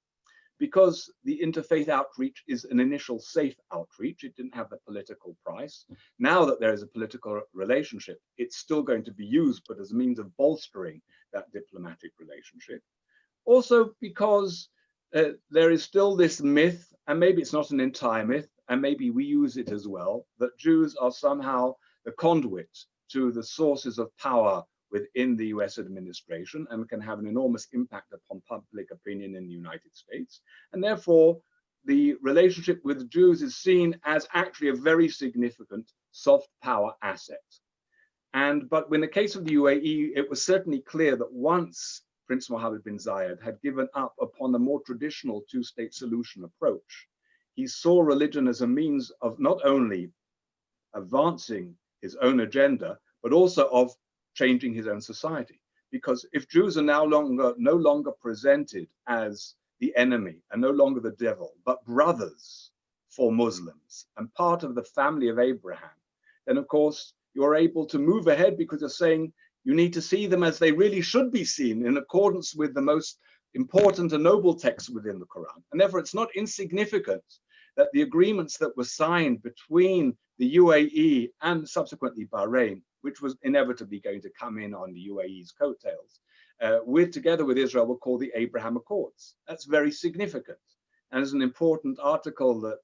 because the interfaith outreach is an initial safe outreach. It didn't have the political price. Now that there is a political relationship, it's still going to be used, but as a means of bolstering that diplomatic relationship. Also because there is still this myth, and maybe it's not an entire myth, and maybe we use it as well, that Jews are somehow the conduit to the sources of power within the US administration and can have an enormous impact upon public opinion in the United States. And therefore, the relationship with Jews is seen as actually a very significant soft power asset. But in the case of the UAE, it was certainly clear that once Prince Mohammed bin Zayed had given up upon the more traditional two-state solution approach, he saw religion as a means of not only advancing his own agenda, but also of changing his own society. Because if Jews are no longer presented as the enemy and no longer the devil, but brothers for Muslims and part of the family of Abraham, then of course you're able to move ahead, because you're saying you need to see them as they really should be seen, in accordance with the most important and noble texts within the Quran. And therefore it's not insignificant that the agreements that were signed between the UAE and subsequently Bahrain, which was inevitably going to come in on the UAE's coattails, together with Israel, were called the Abraham Accords. That's very significant. And as an important article that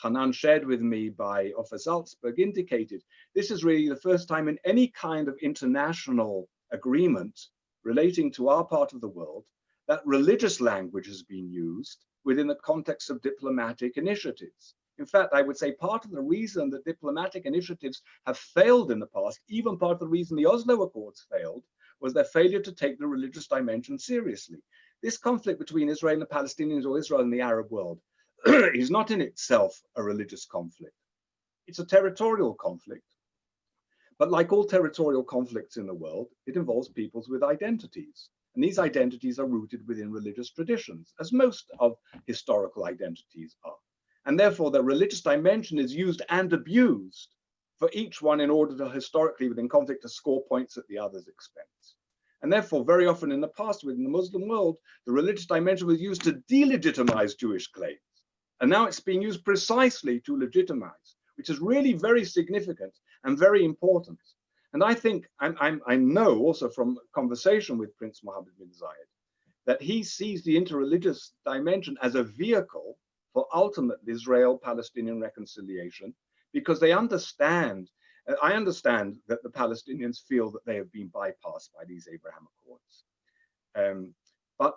Hanan shared with me by Ofer Salzberg indicated, this is really the first time in any kind of international agreement relating to our part of the world that religious language has been used within the context of diplomatic initiatives. In fact, I would say part of the reason that diplomatic initiatives have failed in the past, even part of the reason the Oslo Accords failed, was their failure to take the religious dimension seriously. This conflict between Israel and the Palestinians, or Israel and the Arab world, is not in itself a religious conflict. It's a territorial conflict. But like all territorial conflicts in the world, it involves peoples with identities. And these identities are rooted within religious traditions, as most of historical identities are. And therefore, the religious dimension is used and abused for each one in order to historically, within conflict, to score points at the other's expense. And therefore, very often in the past, within the Muslim world, the religious dimension was used to delegitimize Jewish claims. And now it's being used precisely to legitimize, which is really very significant and very important. And I think, I know also from conversation with Prince Mohammed bin Zayed, that he sees the interreligious dimension as a vehicle for ultimate Israel-Palestinian reconciliation, because they understand, I understand that the Palestinians feel that they have been bypassed by these Abraham Accords. But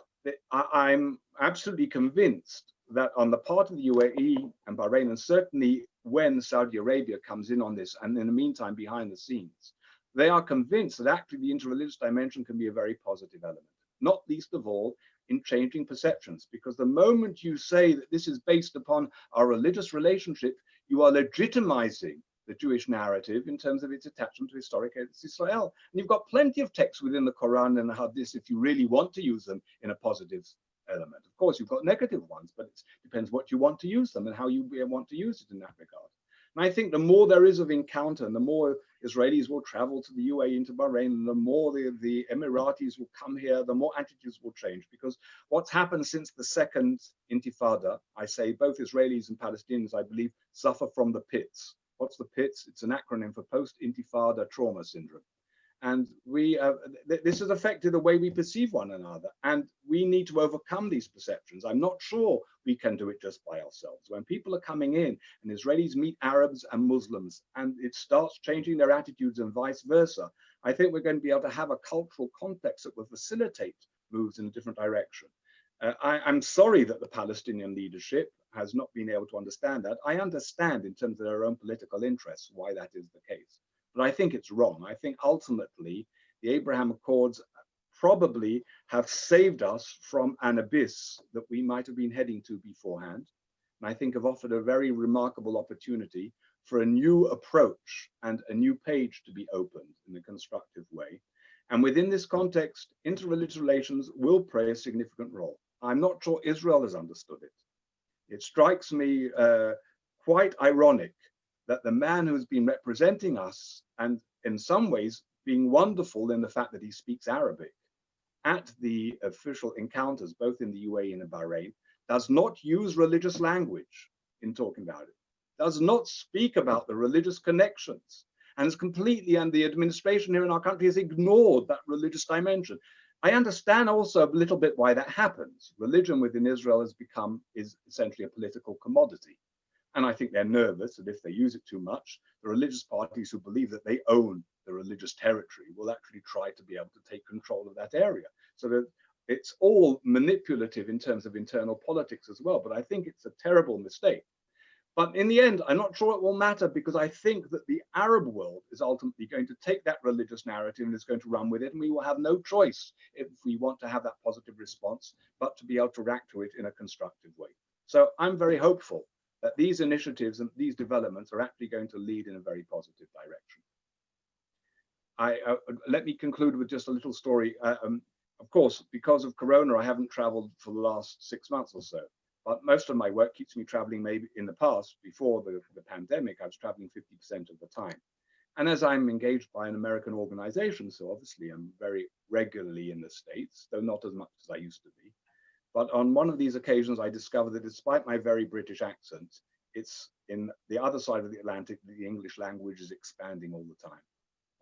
I'm absolutely convinced that on the part of the UAE and Bahrain, and certainly when Saudi Arabia comes in on this, and in the meantime behind the scenes, they are convinced that actually the interreligious dimension can be a very positive element, not least of all in changing perceptions, because the moment you say that this is based upon our religious relationship, you are legitimizing the Jewish narrative in terms of its attachment to historic Israel. And you've got plenty of texts within the Quran and the Hadith if you really want to use them in a positive element. Of course, you've got negative ones, but it depends what you want to use them and how you want to use it in that regard. And I think the more there is of encounter, and the more Israelis will travel to the UAE into Bahrain, and the more the Emiratis will come here, the more attitudes will change. Because what's happened since the second Intifada, I say both Israelis and Palestinians, I believe, suffer from the PITS. What's the PITS? It's an acronym for Post-Intifada Trauma Syndrome. And this has affected the way we perceive one another. And we need to overcome these perceptions. I'm not sure we can do it just by ourselves. When people are coming in and Israelis meet Arabs and Muslims, and it starts changing their attitudes and vice versa, I think we're going to be able to have a cultural context that will facilitate moves in a different direction. I'm sorry that the Palestinian leadership has not been able to understand that. I understand in terms of their own political interests why that is the case. But I think it's wrong. I think ultimately the Abraham Accords probably have saved us from an abyss that we might have been heading to beforehand. And I think have offered a very remarkable opportunity for a new approach and a new page to be opened in a constructive way. And within this context, interreligious relations will play a significant role. I'm not sure Israel has understood it. It strikes me quite ironic that the man who's been representing us, and in some ways being wonderful in the fact that he speaks Arabic, at the official encounters, both in the UAE and in Bahrain, does not use religious language in talking about it, does not speak about the religious connections, and is completely, and the administration here in our country has ignored that religious dimension. I understand also a little bit why that happens. Religion within Israel is essentially a political commodity. And I think they're nervous that if they use it too much, the religious parties who believe that they own the religious territory will actually try to be able to take control of that area. So that it's all manipulative in terms of internal politics as well. But I think it's a terrible mistake. But in the end, I'm not sure it will matter, because I think that the Arab world is ultimately going to take that religious narrative and is going to run with it. And we will have no choice if we want to have that positive response, but to be able to react to it in a constructive way. So I'm very hopeful that these initiatives and these developments are actually going to lead in a very positive direction. Let me conclude with just a little story. Of course, because of Corona, I haven't traveled for the last 6 months or so, but most of my work keeps me traveling. Maybe in the past, before the pandemic, I was traveling 50% of the time. And as I'm engaged by an American organization, so obviously I'm very regularly in the States, though not as much as I used to be. But on one of these occasions, I discovered that despite my very British accent, it's in the other side of the Atlantic, the English language is expanding all the time.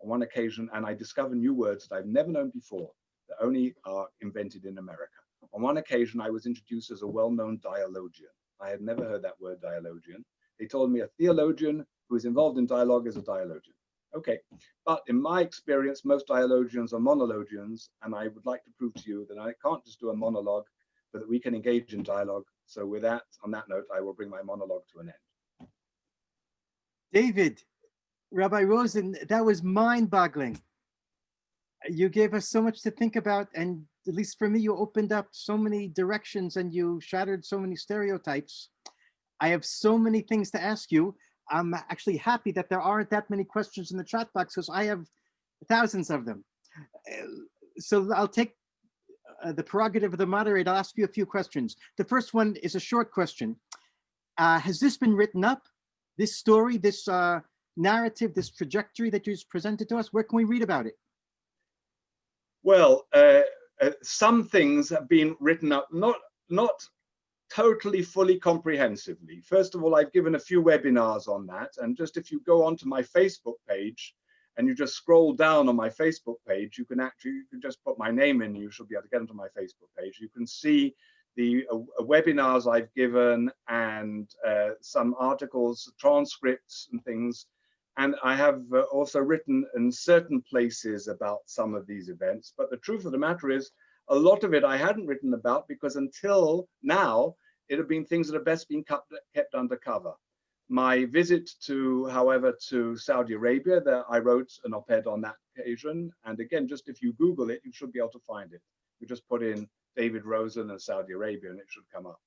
On one occasion, and I discovered new words that I've never known before, that only are invented in America. On one occasion, I was introduced as a well-known dialogian. I had never heard that word dialogian. They told me a theologian who is involved in dialogue is a dialogian. Okay, but in my experience, most dialogians are monologians, and I would like to prove to you that I can't just do a monologue, but that we can engage in dialogue. So with that, on that note, I will bring my monologue to an end. David, Rabbi Rosen, that was mind-boggling. You gave us so much to think about, and at least for me, you opened up so many directions and you shattered so many stereotypes. I have so many things to ask you. I'm actually happy that there aren't that many questions in the chat box, because I have thousands of them. So I'll take the prerogative of the moderator, I'll ask you a few questions. The first one is a short question. Has this been written up? This story, this narrative, this trajectory that you just presented to us? Where can we read about it? Well, some things have been written up, not totally, fully comprehensively. First of all, I've given a few webinars on that. And just if you go onto my Facebook page and you just scroll down on my Facebook page, you can just put my name in, you should be able to get onto my Facebook page. You can see the webinars I've given and some articles, transcripts and things. And I have also written in certain places about some of these events. But the truth of the matter is, a lot of it I hadn't written about because until now, it had been things that have best been kept undercover. My visit however, to Saudi Arabia, I wrote an op-ed on that occasion. And again, just if you Google it, you should be able to find it. You just put in David Rosen and Saudi Arabia and it should come up.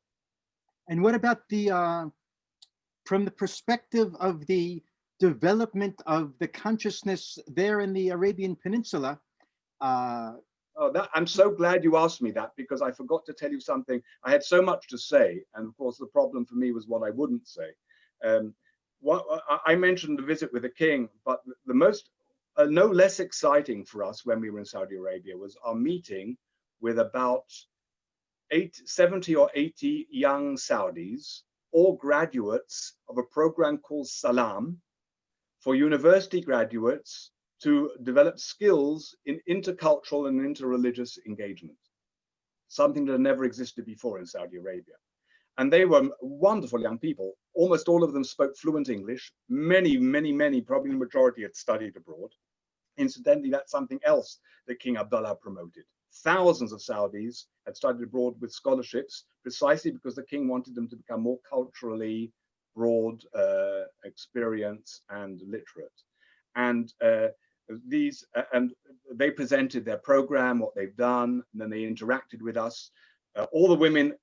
And what about from the perspective of the development of the consciousness there in the Arabian Peninsula? I'm so glad you asked me that, because I forgot to tell you something. I had so much to say, and of course the problem for me was what I wouldn't say. I mentioned the visit with the king, but the most, no less exciting for us when we were in Saudi Arabia was our meeting with about 70 or 80 young Saudis, all graduates of a program called Salam, for university graduates to develop skills in intercultural and interreligious engagement, something that had never existed before in Saudi Arabia. And they were wonderful young people. Almost all of them spoke fluent English. Many, probably the majority had studied abroad. Incidentally, that's something else that King Abdullah promoted. Thousands of Saudis had studied abroad with scholarships precisely because the king wanted them to become more culturally broad, experienced and literate. And and they presented their program, what they've done, and then they interacted with us. All the women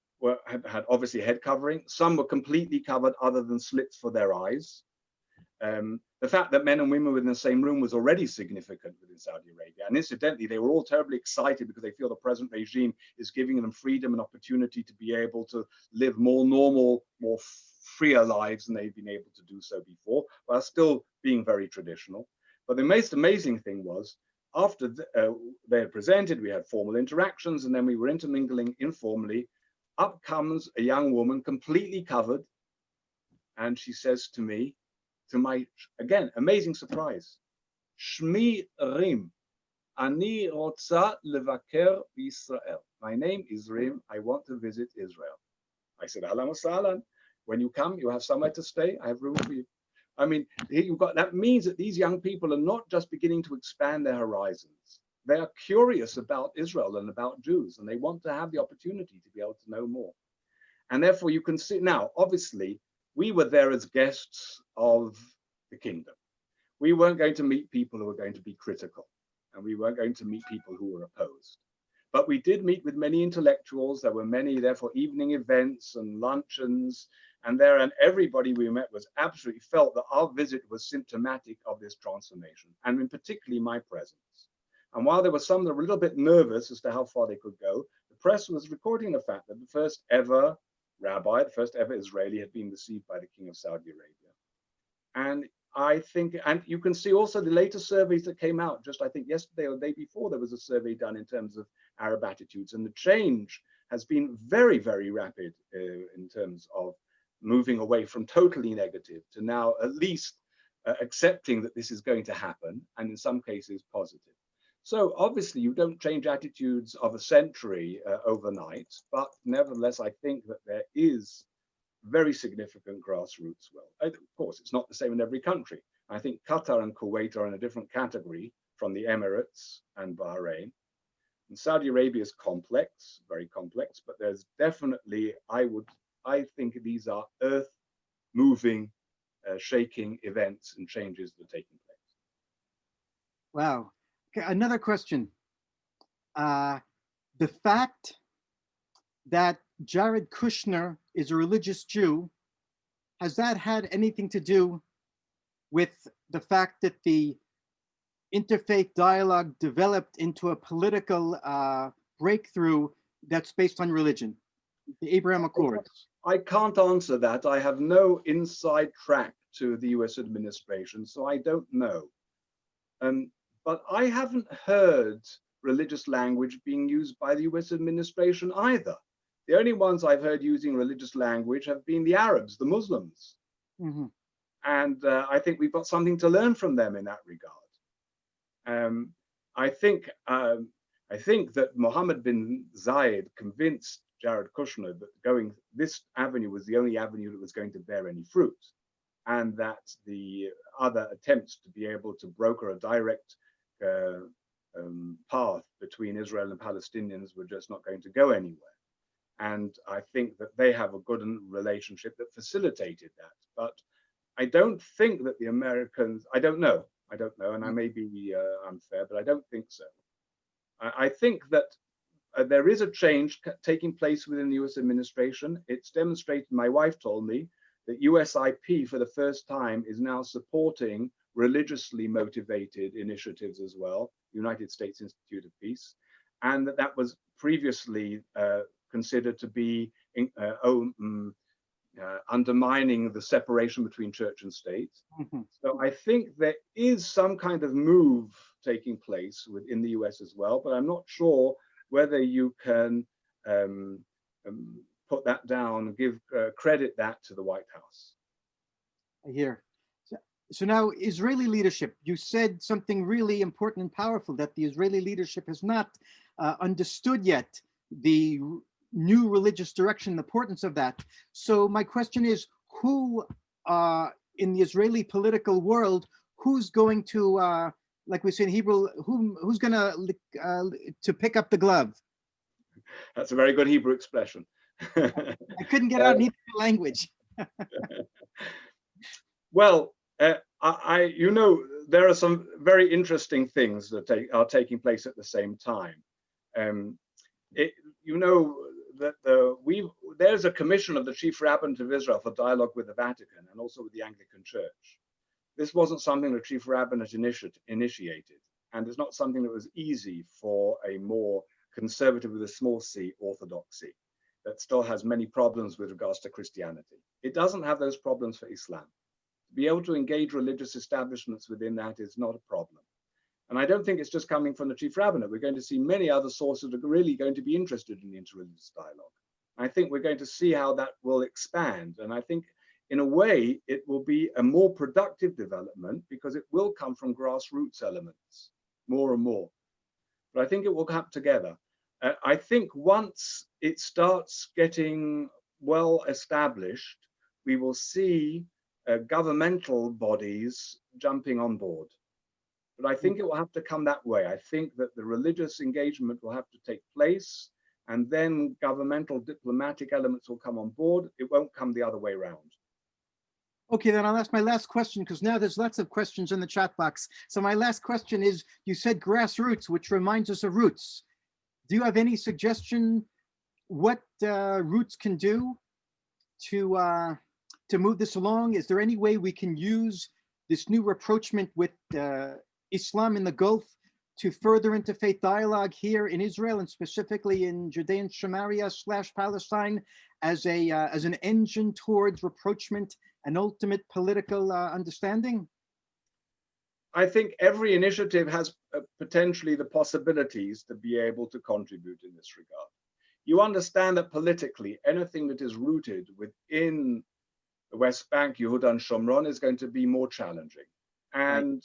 had obviously head covering. Some were completely covered other than slits for their eyes. The fact that men and women were in the same room was already significant within Saudi Arabia. And incidentally, they were all terribly excited because they feel the present regime is giving them freedom and opportunity to be able to live more normal, more freer lives than they've been able to do so before, while still being very traditional. But the most amazing thing was, after they had presented, we had formal interactions, and then we were intermingling informally. Up comes a young woman, completely covered, and she says to me, to my, again, amazing surprise, Shmi Rim, Ani Rotza Levaker Israel. My name is Rim, I want to visit Israel. I said, Ahlan wa sahlan. When you come, you have somewhere to stay, I have room for you. I mean, that means that these young people are not just beginning to expand their horizons. They are curious about Israel and about Jews, and they want to have the opportunity to be able to know more. And therefore you can see, now, obviously, we were there as guests of the kingdom. We weren't going to meet people who were going to be critical, and we weren't going to meet people who were opposed. But we did meet with many intellectuals. There were many, therefore, evening events and luncheons, and everybody we met was absolutely felt that our visit was symptomatic of this transformation, and in particularly my presence. And while there were some that were a little bit nervous as to how far they could go, the press was recording the fact that the first ever rabbi, the first ever Israeli, had been received by the King of Saudi Arabia. And I think, and you can see also the latest surveys that came out, just I think yesterday or the day before, there was a survey done in terms of Arab attitudes. And the change has been very, very rapid in terms of moving away from totally negative to now at least accepting that this is going to happen, and in some cases positive. So obviously you don't change attitudes of a century overnight, but nevertheless, I think that there is very significant grassroots. Well, of course, it's not the same in every country. I think Qatar and Kuwait are in a different category from the Emirates and Bahrain. And Saudi Arabia is complex, very complex, but there's definitely, I think these are earth-moving, shaking events and changes that are taking place. Wow. Okay, another question. The fact that Jared Kushner is a religious Jew, has that had anything to do with the fact that the interfaith dialogue developed into a political breakthrough that's based on religion, the Abraham Accords? I can't answer that. I have no inside track to the US administration, so I don't know. But I haven't heard religious language being used by the US administration either. The only ones I've heard using religious language have been the Arabs, the Muslims. Mm-hmm. And I think we've got something to learn from them in that regard. I think that Mohammed bin Zayed convinced Jared Kushner that going this avenue was the only avenue that was going to bear any fruit, and that the other attempts to be able to broker a direct path between Israel and Palestinians were just not going to go anywhere. And I think that they have a good relationship that facilitated that. But I don't think that the Americans, I don't know, and I may be unfair, but I don't think so. I think that there is a change taking place within the US administration. It's demonstrated, my wife told me, that USIP for the first time is now supporting religiously motivated initiatives as well, United States Institute of Peace, and that was previously considered to be undermining the separation between church and state. Mm-hmm. So I think there is some kind of move taking place within the US as well, but I'm not sure whether you can put that down and give credit that to the White House. I hear. So now Israeli leadership, you said something really important and powerful, that the Israeli leadership has not understood yet the new religious direction, the importance of that. So my question is, who in the Israeli political world, who's going to, like we say in Hebrew, who's going to pick up the glove? That's a very good Hebrew expression. I couldn't get out neither language. Well, you know, there are some very interesting things that are taking place at the same time. You know that there's a commission of the chief rabbinate of Israel for dialogue with the Vatican and also with the Anglican Church. This wasn't something the chief rabbinate initiated, and it's not something that was easy for a more conservative with a small c orthodoxy that still has many problems with regards to Christianity. It doesn't have those problems for Islam. To be able to engage religious establishments within that is not a problem. And I don't think it's just coming from the chief rabbinate. We're going to see many other sources that are really going to be interested in the interreligious dialogue. I think we're going to see how that will expand. And I think in a way, it will be a more productive development because it will come from grassroots elements more and more. But I think it will come together. I think once it starts getting well established, we will see governmental bodies jumping on board. But I think it will have to come that way. I think that the religious engagement will have to take place, and then governmental diplomatic elements will come on board. It won't come the other way around. Okay, then I'll ask my last question, because now there's lots of questions in the chat box. So my last question is, you said grassroots, which reminds us of roots. Do you have any suggestion what roots can do to move this along? Is there any way we can use this new rapprochement with Islam in the Gulf to further interfaith dialogue here in Israel, and specifically in Judean Samaria / Palestine, as an engine towards rapprochement and ultimate political understanding? I think every initiative has potentially the possibilities to be able to contribute in this regard. You understand that politically, anything that is rooted within the West Bank, Yehuda and Shomron, is going to be more challenging. And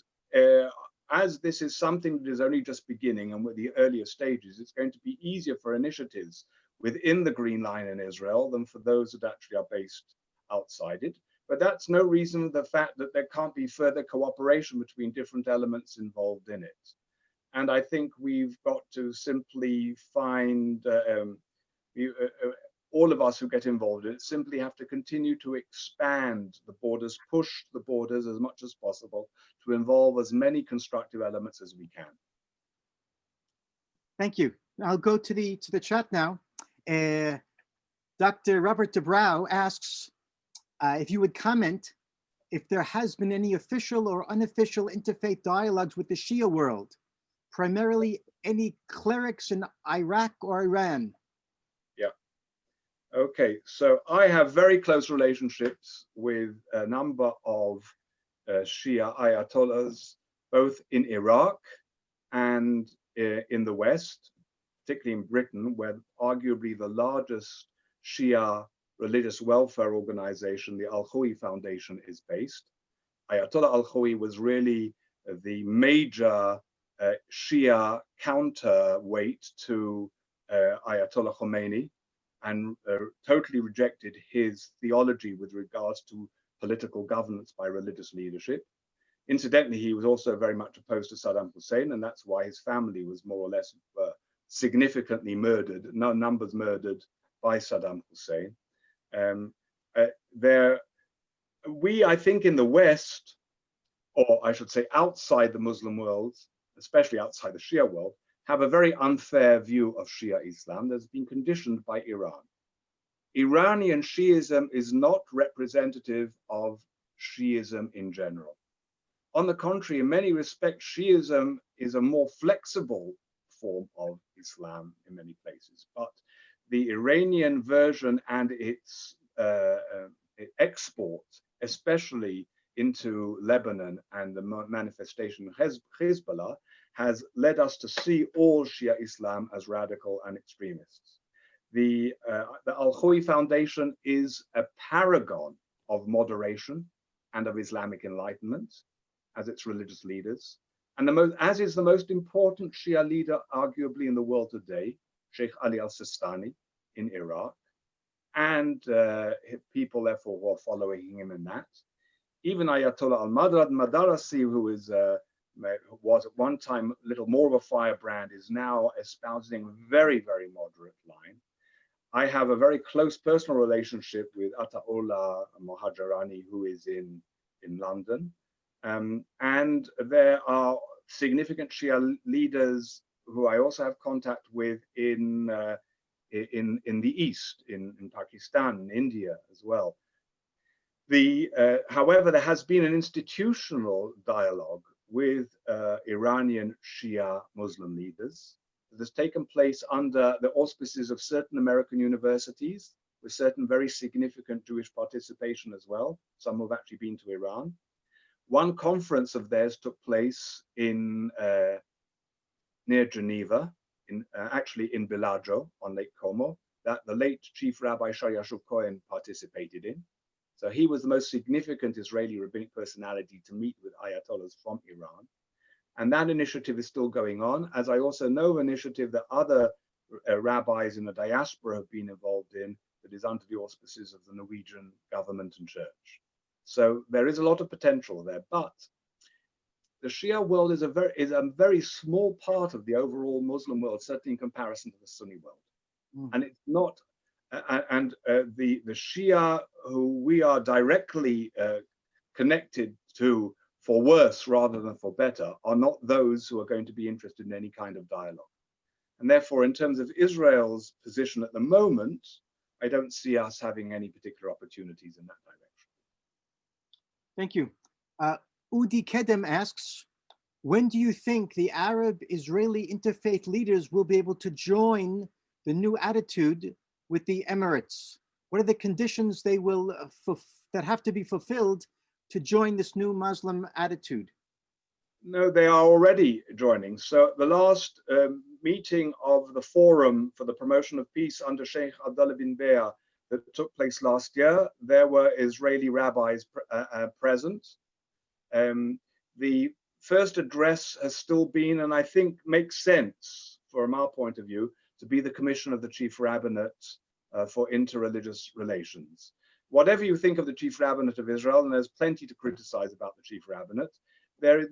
as this is something that is only just beginning and with the earlier stages, it's going to be easier for initiatives within the Green Line in Israel than for those that actually are based outside it. But that's no reason for the fact that there can't be further cooperation between different elements involved in it. And I think we've got to simply find, all of us who get involved in it simply have to continue to expand the borders, push the borders as much as possible to involve as many constructive elements as we can. Thank you. I'll go to the chat now. Dr. Robert DeBrow asks if you would comment if there has been any official or unofficial interfaith dialogues with the Shia world, primarily any clerics in Iraq or Iran? Yeah. Okay. So I have very close relationships with a number of Shia Ayatollahs, both in Iraq and in the West, particularly in Britain, where arguably the largest Shia religious welfare organization, the Al-Khawi Foundation, is based. Ayatollah Al-Khawi was really the major Shia counterweight to Ayatollah Khomeini, and totally rejected his theology with regards to political governance by religious leadership. Incidentally, he was also very much opposed to Saddam Hussein, and that's why his family was more or less significantly murdered, numbers murdered by Saddam Hussein. I think in the West, or I should say outside the Muslim world, especially outside the Shia world, have a very unfair view of Shia Islam that's been conditioned by Iran. Iranian Shiism is not representative of Shiism in general. On the contrary, in many respects, Shiism is a more flexible form of Islam in many places. But the Iranian version and its export, especially into Lebanon and the manifestation of Hezbollah, has led us to see all Shia Islam as radical and extremists. The Al-Khawi Foundation is a paragon of moderation and of Islamic enlightenment as its religious leaders, and as is the most important Shia leader arguably in the world today, Sheikh Ali al-Sistani in Iraq, and people therefore who are following him in that. Even Ayatollah al-Madarasi, who was at one time a little more of a firebrand, is now espousing a very, very moderate line. I have a very close personal relationship with Ataullah Mohajarani, who is in London. And there are significant Shia leaders who I also have contact with in the East, in Pakistan, in India as well. However, there has been an institutional dialogue with Iranian Shia Muslim leaders that has taken place under the auspices of certain American universities, with certain very significant Jewish participation as well. Some have actually been to Iran. One conference of theirs took place in near Geneva, actually in Bellagio on Lake Como, that the late Chief Rabbi Shayashub Cohen participated in. So he was the most significant Israeli rabbinic personality to meet with Ayatollahs from Iran. And that initiative is still going on, as I also know of an initiative that other rabbis in the diaspora have been involved in that is under the auspices of the Norwegian government and church. So there is a lot of potential there, but the Shia world is a very small part of the overall Muslim world, certainly in comparison to the Sunni world. And it's not, the Shia who we are directly connected to, for worse rather than for better, are not those who are going to be interested in any kind of dialogue. And therefore, in terms of Israel's position at the moment, I don't see us having any particular opportunities in that direction. Thank you. Udi Kedem asks, when do you think the Arab-Israeli interfaith leaders will be able to join the new attitude with the Emirates? What are the conditions they will that have to be fulfilled to join this new Muslim attitude? No, they are already joining. So the last meeting of the Forum for the Promotion of Peace under Sheikh Abdullah bin Bayer that took place last year, there were Israeli rabbis present. The first address has still been, and I think makes sense from our point of view, to be the commission of the Chief Rabbinate for interreligious relations. Whatever you think of the Chief Rabbinate of Israel, and there's plenty to criticize about the Chief Rabbinate,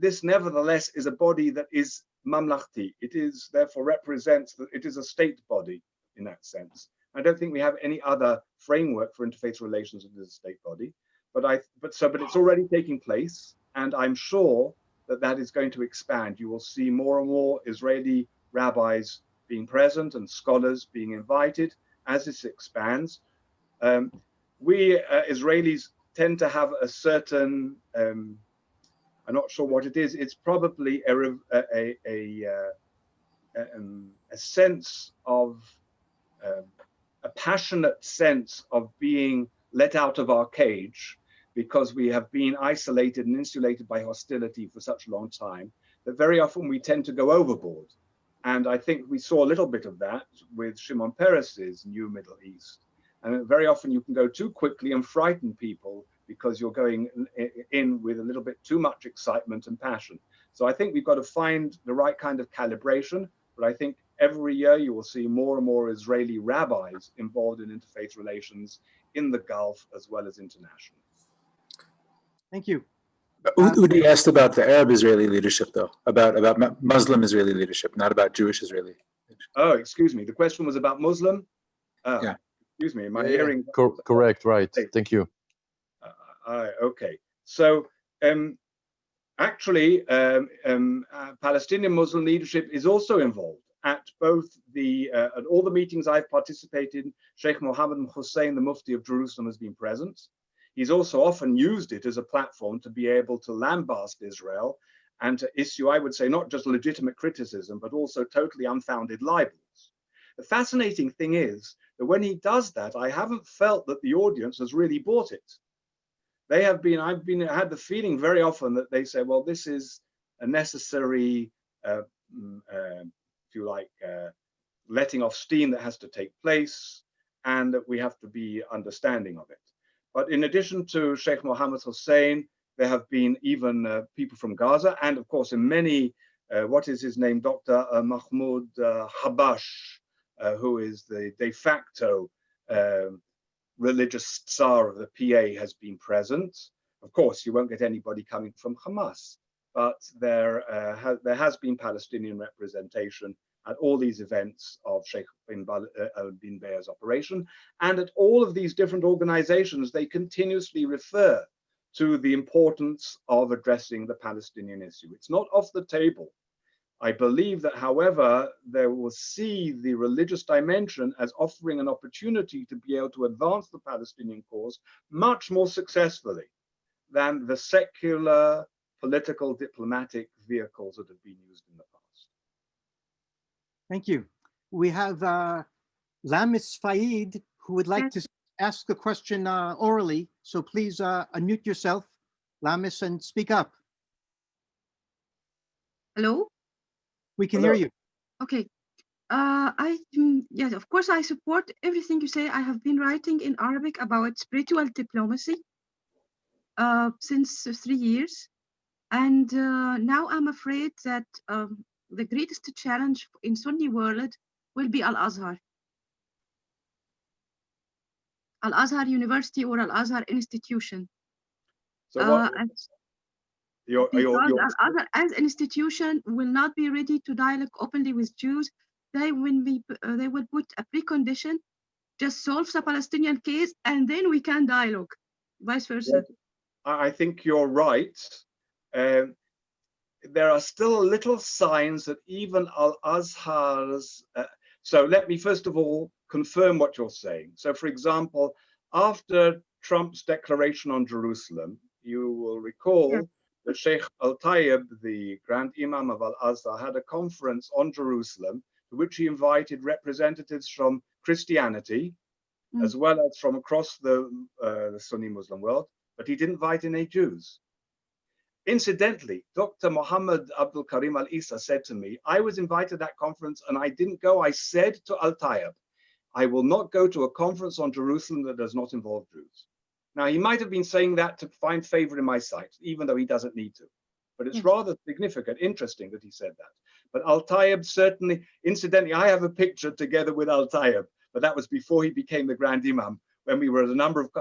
this nevertheless is a body that is mamlachti. It is therefore represents that it is a state body in that sense. I don't think we have any other framework for interfaith relations with a state body, but it's already taking place, and I'm sure that is going to expand. You will see more and more Israeli rabbis being present and scholars being invited as this expands. We Israelis tend to have a certain, I'm not sure what it is. It's probably a sense of a passionate sense of being let out of our cage because we have been isolated and insulated by hostility for such a long time that very often we tend to go overboard. And I think we saw a little bit of that with Shimon Peres's New Middle East. And very often you can go too quickly and frighten people because you're going in with a little bit too much excitement and passion. So I think we've got to find the right kind of calibration. But I think every year you will see more and more Israeli rabbis involved in interfaith relations in the Gulf as well as internationally. Thank you. Udi asked about the Arab Israeli leadership, though, about Muslim Israeli leadership, not about Jewish Israeli leadership. Oh, excuse me. The question was about Muslim? Yeah. Excuse me. Am I hearing? Correct, right. Thank you. Okay. So actually, Palestinian Muslim leadership is also involved at both at all the meetings I've participated in. Sheikh Mohammed Hussein, the Mufti of Jerusalem, has been present. He's also often used it as a platform to be able to lambast Israel and to issue, I would say, not just legitimate criticism, but also totally unfounded libels. The fascinating thing is that when he does that, I haven't felt that the audience has really bought it. They have been, I've had the feeling very often that they say, well, this is a necessary, if you like, letting off steam that has to take place, and that we have to be understanding of it. But in addition to Sheikh Mohammed Hussein, there have been even people from Gaza, and of course in many, what is his name, Dr. Mahmoud Habash, who is the de facto religious tsar of the PA, has been present. Of course, you won't get anybody coming from Hamas, but there has been Palestinian representation at all these events of Sheikh bin Bayer's operation. And at all of these different organizations, they continuously refer to the importance of addressing the Palestinian issue. It's not off the table. I believe that, however, they will see the religious dimension as offering an opportunity to be able to advance the Palestinian cause much more successfully than the secular, political, diplomatic vehicles that have been used in the past. Thank you. We have Lamis Faid, who would like to ask the question orally. So please unmute yourself, Lamis, and speak up. Hello? We can hear you. Okay. Yes, of course, I support everything you say. I have been writing in Arabic about spiritual diplomacy since 3 years. And now I'm afraid that the greatest challenge in Sunni world will be Al-Azhar. Al-Azhar University or Al-Azhar institution. So what, Al-Azhar as an institution will not be ready to dialogue openly with Jews. They will put a precondition, just solve the Palestinian case, and then we can dialogue, vice versa. I think you're right. There are still little signs that even Al-Azhar's, so let me first of all confirm what you're saying. So for example, after Trump's declaration on Jerusalem, you will recall that Sheikh Al-Tayyib, the Grand Imam of Al-Azhar, had a conference on Jerusalem to which he invited representatives from Christianity, as well as from across the Sunni Muslim world, but he didn't invite any Jews. Incidentally, Dr. Muhammad Abdul Karim Al-Isa said to me, I was invited to that conference and I didn't go. I said to Al-Tayyib, I will not go to a conference on Jerusalem that does not involve Jews. Now, he might have been saying that to find favor in my sight, even though he doesn't need to. But it's rather significant, interesting that he said that. But Al-Tayyib certainly, incidentally, I have a picture together with Al-Tayyib, but that was before he became the Grand Imam, when we were at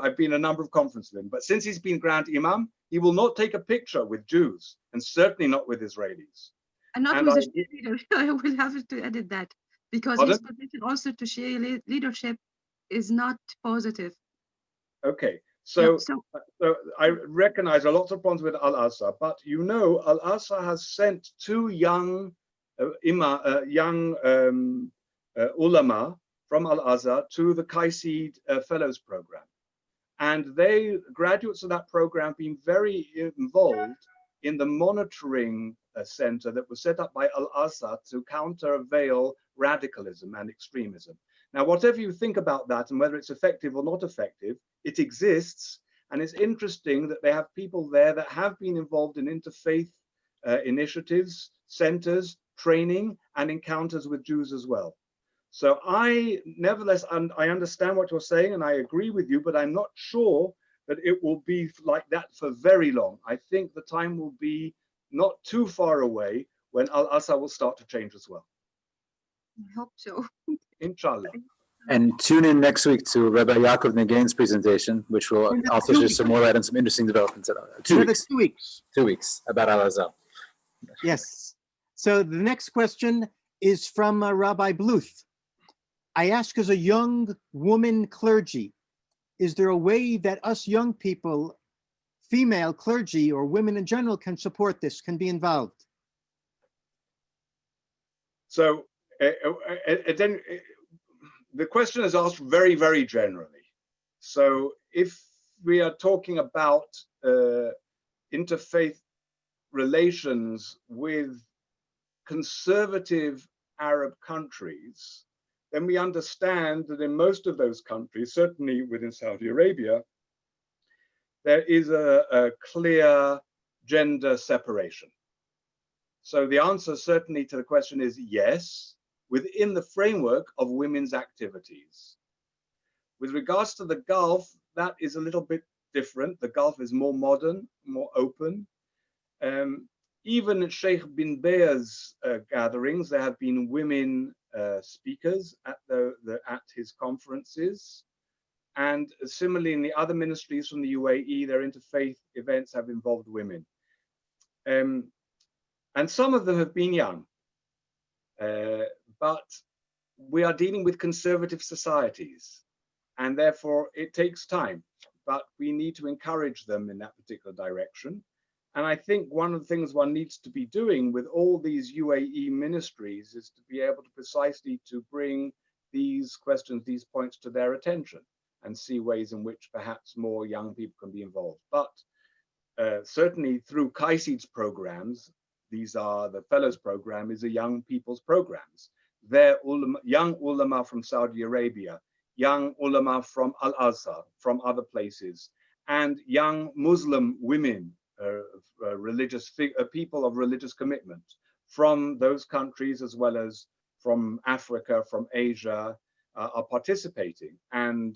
I've been a number of conferences with him. But since he's been Grand Imam, he will not take a picture with Jews, and certainly not with Israelis. And not with the Shia leader. I will have to edit that, because his position also to Shia leadership is not positive. Okay, so I recognize a lot of problems with Al-Azhar, but you know, Al-Azhar has sent 2 young ulama from Al-Azhar to the Qaisid Fellows Program. And they, graduates of that program, have been very involved in the monitoring center that was set up by Al-Assad to countervail radicalism and extremism. Now, whatever you think about that and whether it's effective or not effective, it exists. And it's interesting that they have people there that have been involved in interfaith initiatives, centers, training, and encounters with Jews as well. So I, nevertheless, I understand what you're saying and I agree with you, but I'm not sure that it will be like that for very long. I think the time will be not too far away when Al-Assad will start to change as well. I hope so. Inshallah. And tune in next week to Rabbi Yaakov Negain's presentation, which will also shed some more light on some interesting developments. 2 weeks. 2 weeks. 2 weeks about Al-Azhar. Yes. So the next question is from Rabbi Bluth. I ask, as a young woman clergy, is there a way that us young people, female clergy or women in general, can support this, can be involved? So then the question is asked very, very generally. So if we are talking about interfaith relations with conservative Arab countries, then we understand that in most of those countries, certainly within Saudi Arabia, there is a clear gender separation. So the answer certainly to the question is yes, within the framework of women's activities. With regards to the Gulf, that is a little bit different. The Gulf is more modern, more open. Even at Sheikh bin Bayer's gatherings, there have been women speakers at his conferences. And similarly, in the other ministries from the UAE, their interfaith events have involved women. And some of them have been young. But we are dealing with conservative societies, and therefore it takes time, but we need to encourage them in that particular direction. And I think one of the things one needs to be doing with all these UAE ministries is to be able to precisely to bring these questions, these points to their attention and see ways in which perhaps more young people can be involved. But certainly through Kaisid's programs, these are the Fellows Program is a young people's programs. They're young ulama from Saudi Arabia, young ulama from Al-Azhar, from other places, and young Muslim women, religious people of religious commitment from those countries as well as from Africa, from Asia, are participating. And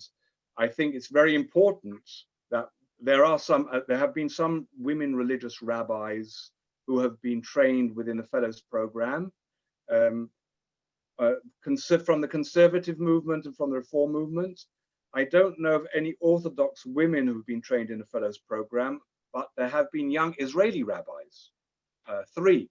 I think it's very important that there have been some women religious rabbis who have been trained within the Fellows Program from the conservative movement and from the Reform movement. I don't know of any Orthodox women who've been trained in the Fellows Program, but there have been young Israeli rabbis, 3,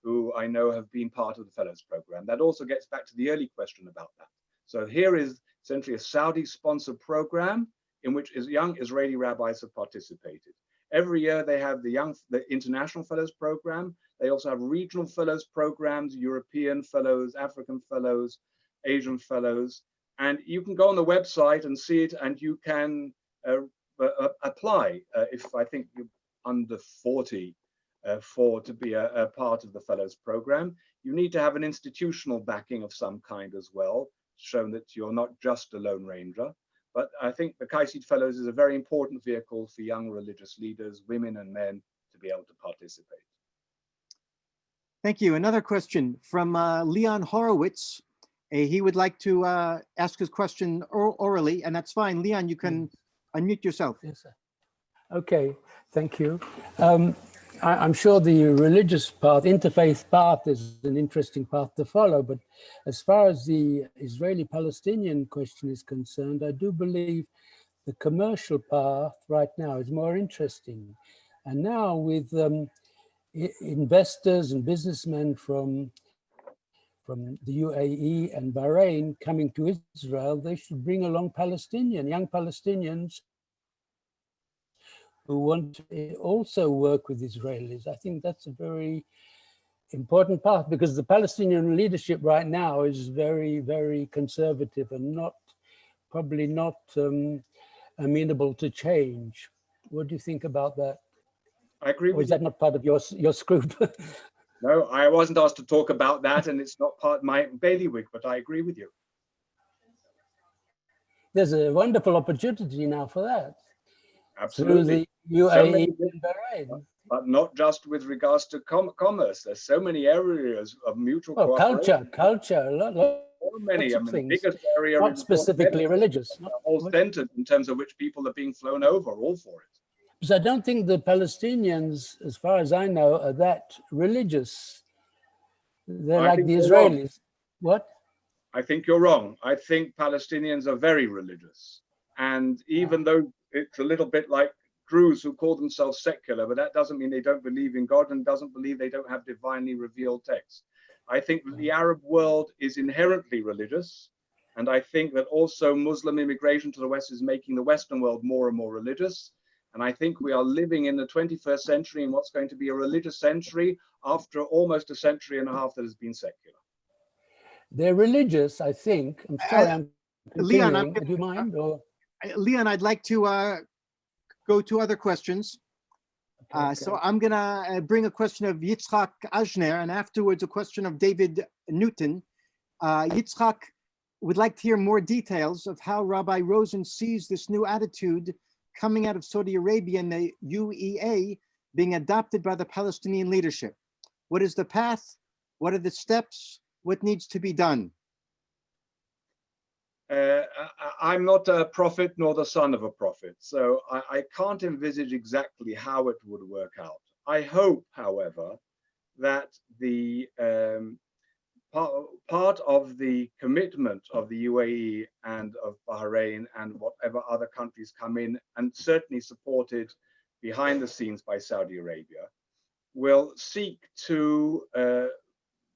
who I know have been part of the Fellows Program. That also gets back to the early question about that. So here is essentially a Saudi-sponsored program in which young Israeli rabbis have participated. Every year they have the International Fellows Program. They also have regional Fellows programs, European Fellows, African Fellows, Asian Fellows. And you can go on the website and see it, and you can apply if I think you're under 40 to be a part of the Fellows Program. You need to have an institutional backing of some kind as well, showing that you're not just a Lone Ranger. But I think the Kaisid Fellows is a very important vehicle for young religious leaders, women and men, to be able to participate. Thank you. Another question from Leon Horowitz. He would like to ask his question orally, and that's fine. Leon, you can unmute yourself. Yes, sir. Okay, thank you. I'm sure the religious path, interfaith path, is an interesting path to follow, but as far as the Israeli-Palestinian question is concerned, I do believe the commercial path right now is more interesting. And now with investors and businessmen from the UAE and Bahrain coming to Israel, they should bring along young Palestinians who want to also work with Israelis. I think that's a very important path, because the Palestinian leadership right now is very, very conservative and probably not amenable to change. What do you think about that? I agree Or with is you. that not part of your scoop? No, I wasn't asked to talk about that, and it's not part of my bailiwick, but I agree with you. There's a wonderful opportunity now for that. Absolutely. Through the So UAE many, and Bahrain. but not just with regards to commerce. There's so many areas of mutual Well, cooperation. culture, a lot So many. I of mean, the things, biggest area not is, of course, specifically medicine. religious. The whole centered in terms of which people are being flown over, all for it. Because I don't think the Palestinians, as far as I know, are that religious. They're I like think the you're wrong. Israelis. What? I think you're wrong. I think Palestinians are very religious. And even though it's a little bit like Druze who call themselves secular, but that doesn't mean they don't believe in God and doesn't believe they don't have divinely revealed texts. I think that the Arab world is inherently religious. And I think that also Muslim immigration to the West is making the Western world more and more religious. And I think we are living in the 21st century in what's going to be a religious century after almost a century and a half that has been secular. They're religious, I think. I'm sorry, I'm continuing. Leon, Do you mind? Or Leon, I'd like to go to other questions. Okay. So I'm gonna bring a question of Yitzhak Ajner and afterwards a question of David Newton. Yitzhak would like to hear more details of how Rabbi Rosen sees this new attitude coming out of Saudi Arabia and the UEA being adopted by the Palestinian leadership. What is the path? What are the steps? What needs to be done? I'm not a prophet nor the son of a prophet, so I can't envisage exactly how it would work out. I hope, however, that the part of the commitment of the UAE and of Bahrain and whatever other countries come in, and certainly supported behind the scenes by Saudi Arabia, will seek to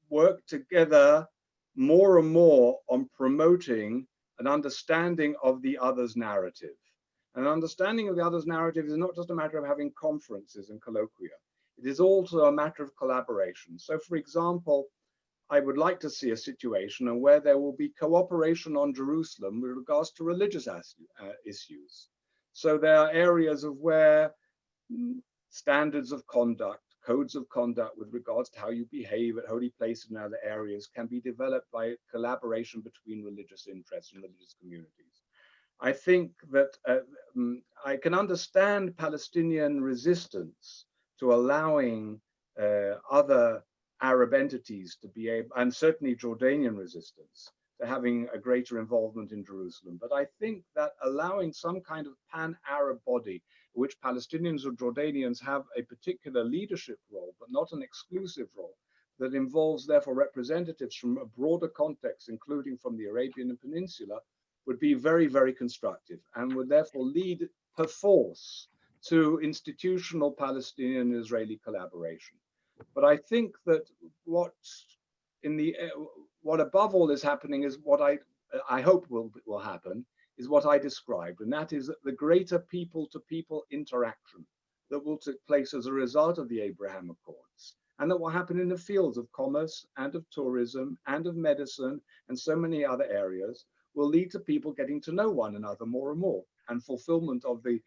work together more and more on promoting an understanding of the other's narrative. An understanding of the other's narrative is not just a matter of having conferences and colloquia. It is also a matter of collaboration. So, for example, I would like to see a situation where there will be cooperation on Jerusalem with regards to religious issues. So there are areas of where standards of conduct, codes of conduct with regards to how you behave at holy places and other areas can be developed by collaboration between religious interests and religious communities. I think that I can understand Palestinian resistance to allowing other Arab entities to be able, and certainly Jordanian resistance to having a greater involvement in Jerusalem. But I think that allowing some kind of pan-Arab body, in which Palestinians or Jordanians have a particular leadership role, but not an exclusive role, that involves therefore representatives from a broader context, including from the Arabian Peninsula, would be very, very constructive and would therefore lead perforce to institutional Palestinian-Israeli collaboration. But I think that what above all is happening is what I hope will happen is what I described, and that is that the greater people-to-people interaction that will take place as a result of the Abraham Accords, and that will happen in the fields of commerce and of tourism and of medicine and so many other areas, will lead to people getting to know one another more and more, and fulfillment of the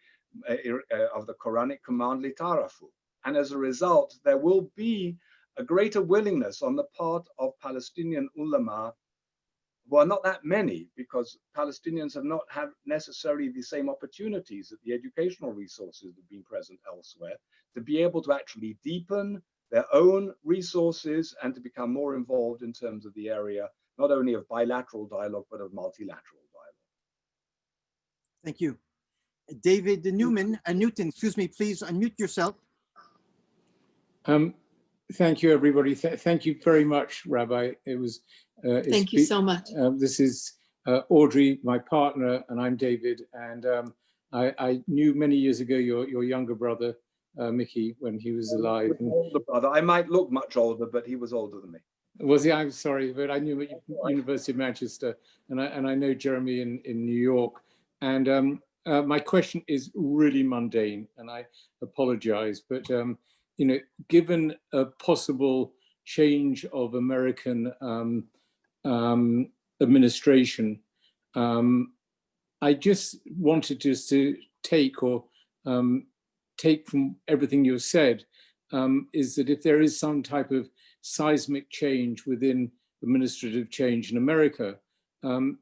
Quranic command litarafu. And as a result, there will be a greater willingness on the part of Palestinian ulama, who are not that many, because Palestinians have not had necessarily the same opportunities that the educational resources that have been present elsewhere, to be able to actually deepen their own resources and to become more involved in terms of the area, not only of bilateral dialogue, but of multilateral dialogue. Thank you. David Newton, excuse me, please unmute yourself. Thank you, everybody. Thank you very much, Rabbi. It was. Thank you so much. This is Audrey, my partner, and I'm David. And I knew many years ago your younger brother, Mickey, when he was alive. Older brother. I might look much older, but he was older than me. Was he? I'm sorry, but I knew him at University of Manchester, and I know Jeremy in New York. And my question is really mundane, and I apologize, but you know, given a possible change of American administration, I just wanted to take or take from everything you said is that if there is some type of seismic change within administrative change in America,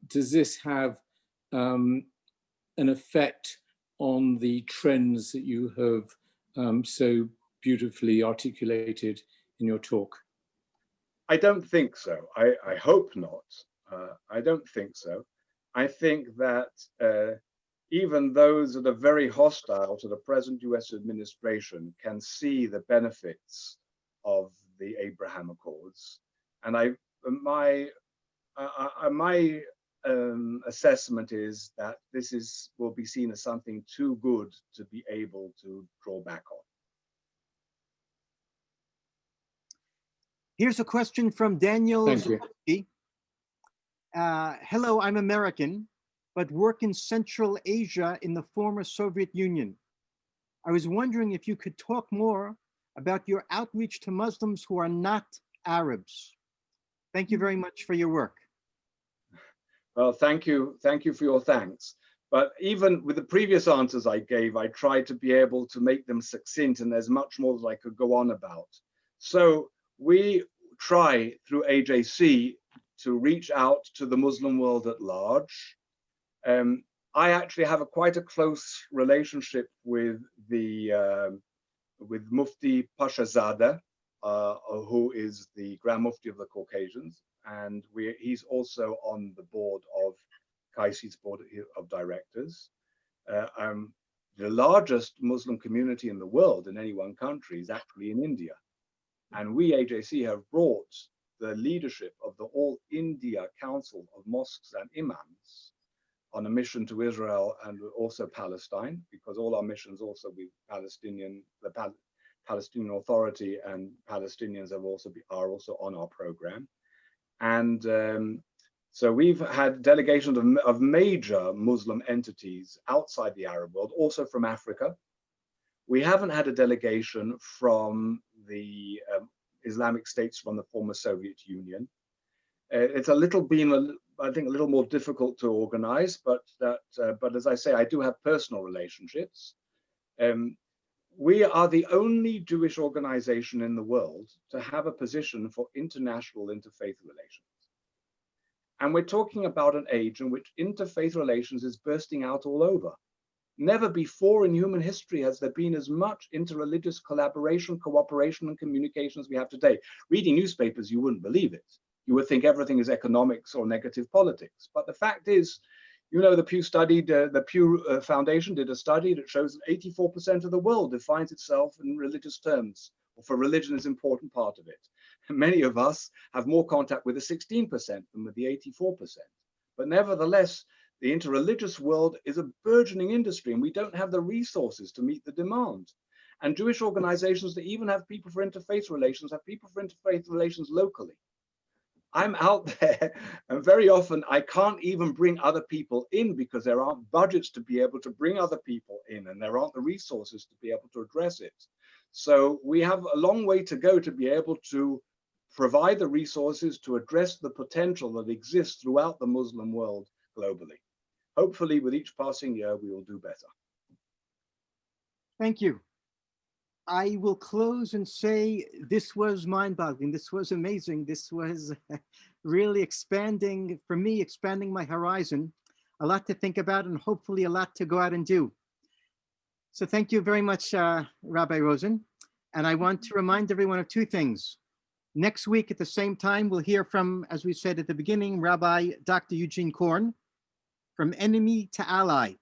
does this have an effect on the trends that you have so beautifully articulated in your talk? I don't think so. I hope not. I don't think so. I think that even those that are very hostile to the present US administration can see the benefits of the Abraham Accords. And my assessment is that this will be seen as something too good to be able to draw back on. Here's a question from Daniel. Thank you. Hello, I'm American, but work in Central Asia in the former Soviet Union. I was wondering if you could talk more about your outreach to Muslims who are not Arabs. Thank you very much for your work. Well, thank you. Thank you for your thanks. But even with the previous answers I gave, I tried to be able to make them succinct, and there's much more that I could go on about. So we try through AJC to reach out to the Muslim world at large. I actually have quite a close relationship with with Mufti Pashazadeh, who is the Grand Mufti of the Caucasians, and he's also on the board of CAICI's board of directors. The largest Muslim community in the world in any one country is actually in India, and we AJC have brought the leadership of the All India Council of Mosques and Imams on a mission to Israel and also Palestine, because all our missions also with the Palestinian Authority and Palestinians are also on our program. And so we've had delegations of major Muslim entities outside the Arab world, also from Africa. We haven't had a delegation from the Islamic states from the former Soviet Union. It's been I think a little more difficult to organize, but as I say, I do have personal relationships. We are the only Jewish organization in the world to have a position for international interfaith relations. And we're talking about an age in which interfaith relations is bursting out all over. Never before in human history has there been as much interreligious collaboration, cooperation, and communication as we have today. Reading newspapers, you wouldn't believe it. You would think everything is economics or negative politics. But the fact is, you know, the Pew Foundation did a study that shows that 84% of the world defines itself in religious terms, or for religion is an important part of it. And many of us have more contact with the 16% than with the 84%. But nevertheless, the interreligious world is a burgeoning industry, and we don't have the resources to meet the demand. And Jewish organizations that even have people for interfaith relations have people for interfaith relations locally. I'm out there, and very often I can't even bring other people in because there aren't budgets to be able to bring other people in, and there aren't the resources to be able to address it. So we have a long way to go to be able to provide the resources to address the potential that exists throughout the Muslim world globally. Hopefully, with each passing year, we will do better. Thank you. I will close and say this was mind-boggling. This was amazing. This was really expanding, for me, expanding my horizon. A lot to think about and hopefully a lot to go out and do. So thank you very much, Rabbi Rosen. And I want to remind everyone of two things. Next week at the same time, we'll hear from, as we said at the beginning, Rabbi Dr. Eugene Korn, From Enemy to Ally,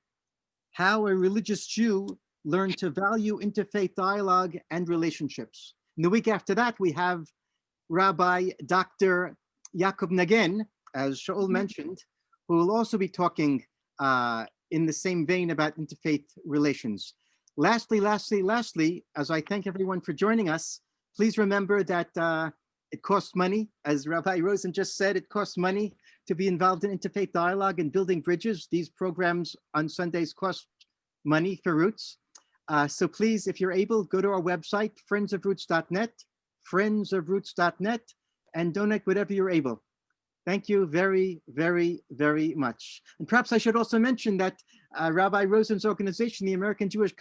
How a Religious Jew Learned to Value Interfaith Dialogue and Relationships. And the week after that, we have Rabbi Dr. Yaakov Nagen, as Shaul mentioned, who will also be talking in the same vein about interfaith relations. Lastly, as I thank everyone for joining us, please remember that it costs money. As Rabbi Rosen just said, it costs money to be involved in interfaith dialogue and building bridges. These programs on Sundays cost money for Roots. So please, if you're able, go to our website, friendsofroots.net, friendsofroots.net, and donate whatever you're able. Thank you very, very, very much. And perhaps I should also mention that Rabbi Rosen's organization, the American Jewish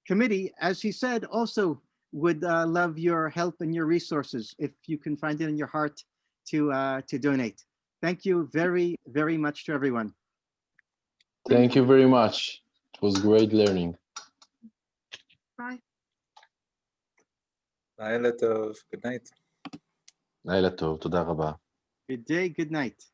committee, as he said, also would love your help and your resources if you can find it in your heart to donate. Thank you very, very much to everyone. Thank you very much. It was great learning. Bye. לילה טוב. Good night. לילה טוב, תודה רבה. Good day, good night.